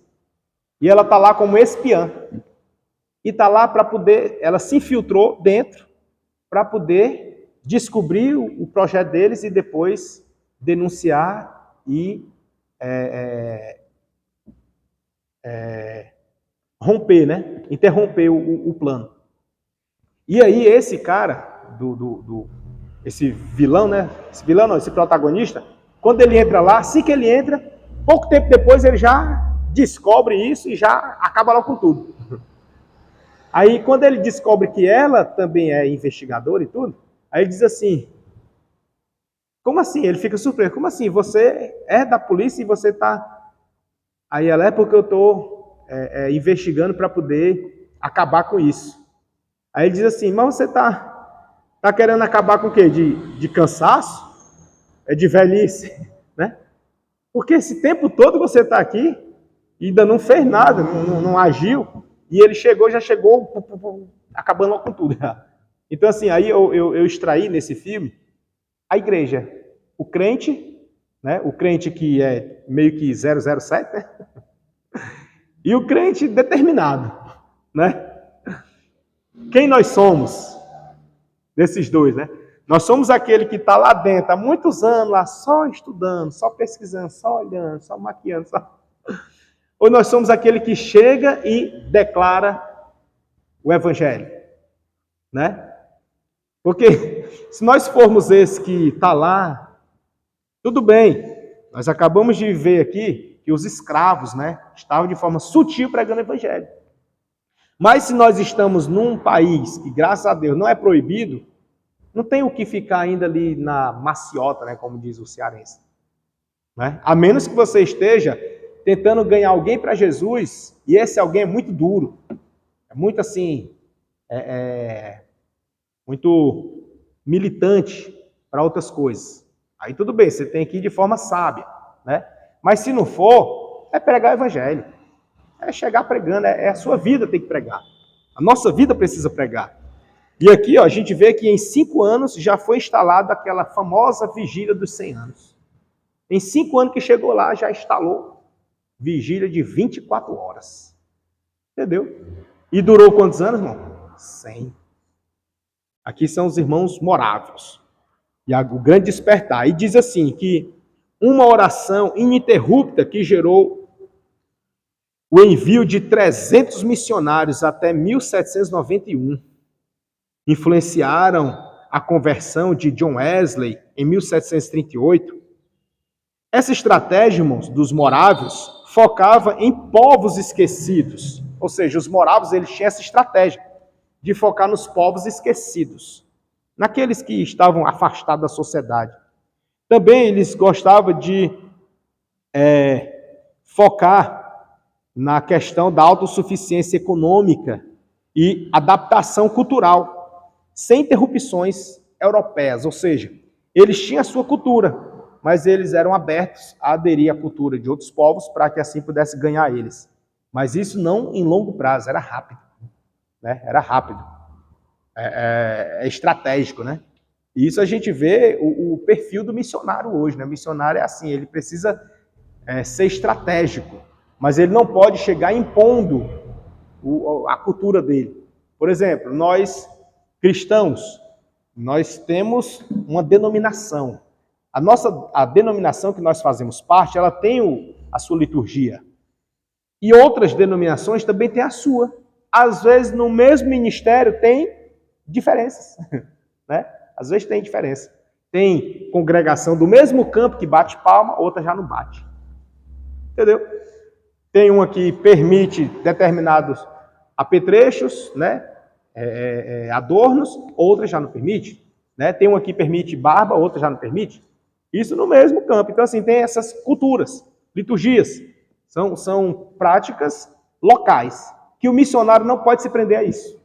E ela está lá como espiã. E está lá para poder, ela se infiltrou dentro para poder descobrir o projeto deles e depois denunciar e romper, né? Interromper o plano. E aí esse cara, esse vilão, né? Esse vilão não, esse protagonista, quando ele entra lá, assim que ele entra, pouco tempo depois ele já descobre isso e já acaba lá com tudo. Aí quando ele descobre que ela também é investigadora e tudo, aí ele diz assim, como assim? Ele fica surpreso, como assim? Você é da polícia e você está... Aí ela, é porque eu estou investigando para poder acabar com isso. Aí ele diz assim, mas você tá querendo acabar com o quê? De cansaço? É de velhice? Né? Porque esse tempo todo você está aqui e ainda não fez nada, não agiu. E ele já chegou acabando com tudo. Então assim, aí eu extraí nesse filme a igreja. O crente, né? O crente que é meio que 007, né? E o crente determinado, né? Quem nós somos? Desses dois, né? Nós somos aquele que está lá dentro há muitos anos, lá só estudando, só pesquisando, só olhando, só maquiando, só... Ou nós somos aquele que chega e declara o evangelho, né? Porque se nós formos esse que está lá, tudo bem. Nós acabamos de ver aqui que os escravos, né, estavam de forma sutil pregando o evangelho. Mas se nós estamos num país que, graças a Deus, não é proibido, não tem o que ficar ainda ali na maciota, né, como diz o cearense. Né? A menos que você esteja tentando ganhar alguém para Jesus, e esse alguém é muito duro, é muito assim, muito militante para outras coisas. Aí tudo bem, você tem que ir de forma sábia, né? Mas se não for, é pregar o evangelho. É chegar pregando, a sua vida tem que pregar. A nossa vida precisa pregar. E aqui, ó, a gente vê que em 5 anos já foi instalada aquela famosa vigília dos 100 anos. Em 5 anos que chegou lá, já instalou vigília de 24 horas. Entendeu? E durou quantos anos, irmão? 100. Aqui são os irmãos moráveis. E o grande despertar. E diz assim, que uma oração ininterrupta que gerou o envio de 300 missionários até 1791. Influenciaram a conversão de John Wesley em 1738. Essa estratégia, irmãos, dos morávios focava em povos esquecidos. Ou seja, os morávios eles tinham essa estratégia de focar nos povos esquecidos, naqueles que estavam afastados da sociedade. Também eles gostavam de focar na questão da autossuficiência econômica e adaptação cultural, sem interrupções europeias. Ou seja, eles tinham a sua cultura, mas eles eram abertos a aderir à cultura de outros povos para que assim pudesse ganhar eles. Mas isso não em longo prazo, era rápido. Né? Era rápido. É estratégico, né? E isso a gente vê o perfil do missionário hoje, né? O missionário é assim, ele precisa ser estratégico, mas ele não pode chegar impondo a cultura dele. Por exemplo, nós cristãos, nós temos uma denominação. A denominação que nós fazemos parte, ela tem a sua liturgia. E outras denominações também têm a sua. Às vezes, no mesmo ministério, tem diferenças. Né? Às vezes tem diferença. Tem congregação do mesmo campo que bate palma, outra já não bate. Entendeu? Tem uma que permite determinados apetrechos, né? Adornos, outra já não permite. Né? Tem uma que permite barba, outra já não permite. Isso no mesmo campo. Então, assim, tem essas culturas, liturgias. São práticas locais, que o missionário não pode se prender a isso.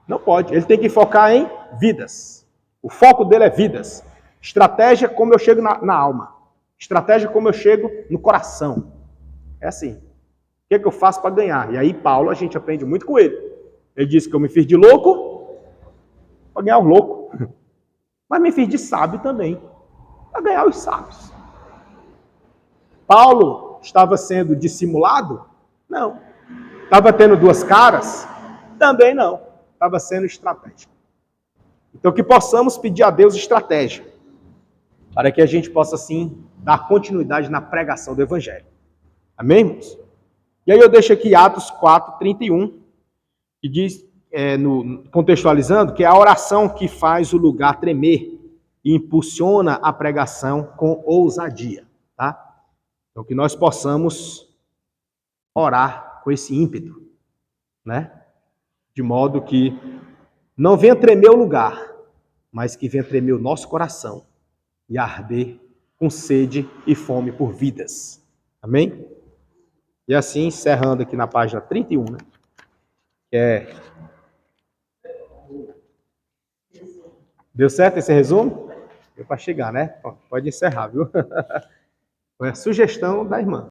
Não pode. Ele tem que focar em vidas. O foco dele é vidas. Estratégia como eu chego na alma. Estratégia como eu chego no coração. É assim. O que é que eu faço para ganhar? E aí Paulo, a gente aprende muito com ele. Ele disse que eu me fiz de louco para ganhar os loucos. Mas me fiz de sábio também para ganhar os sábios. Paulo estava sendo dissimulado? Não. Estava tendo duas caras? Também não. Estava sendo estratégico. Então, que possamos pedir a Deus estratégia, para que a gente possa, assim, dar continuidade na pregação do Evangelho. Amém, irmãos? E aí eu deixo aqui Atos 4:31, que diz, contextualizando, que é a oração que faz o lugar tremer e impulsiona a pregação com ousadia, tá? Então, que nós possamos orar com esse ímpeto, né? De modo que não venha tremer o lugar, mas que venha tremer o nosso coração e arder com sede e fome por vidas. Amém? E assim, encerrando aqui na página 31, né? Deu certo esse resumo? Deu para chegar, né? Pode encerrar, viu? Foi a sugestão da irmã.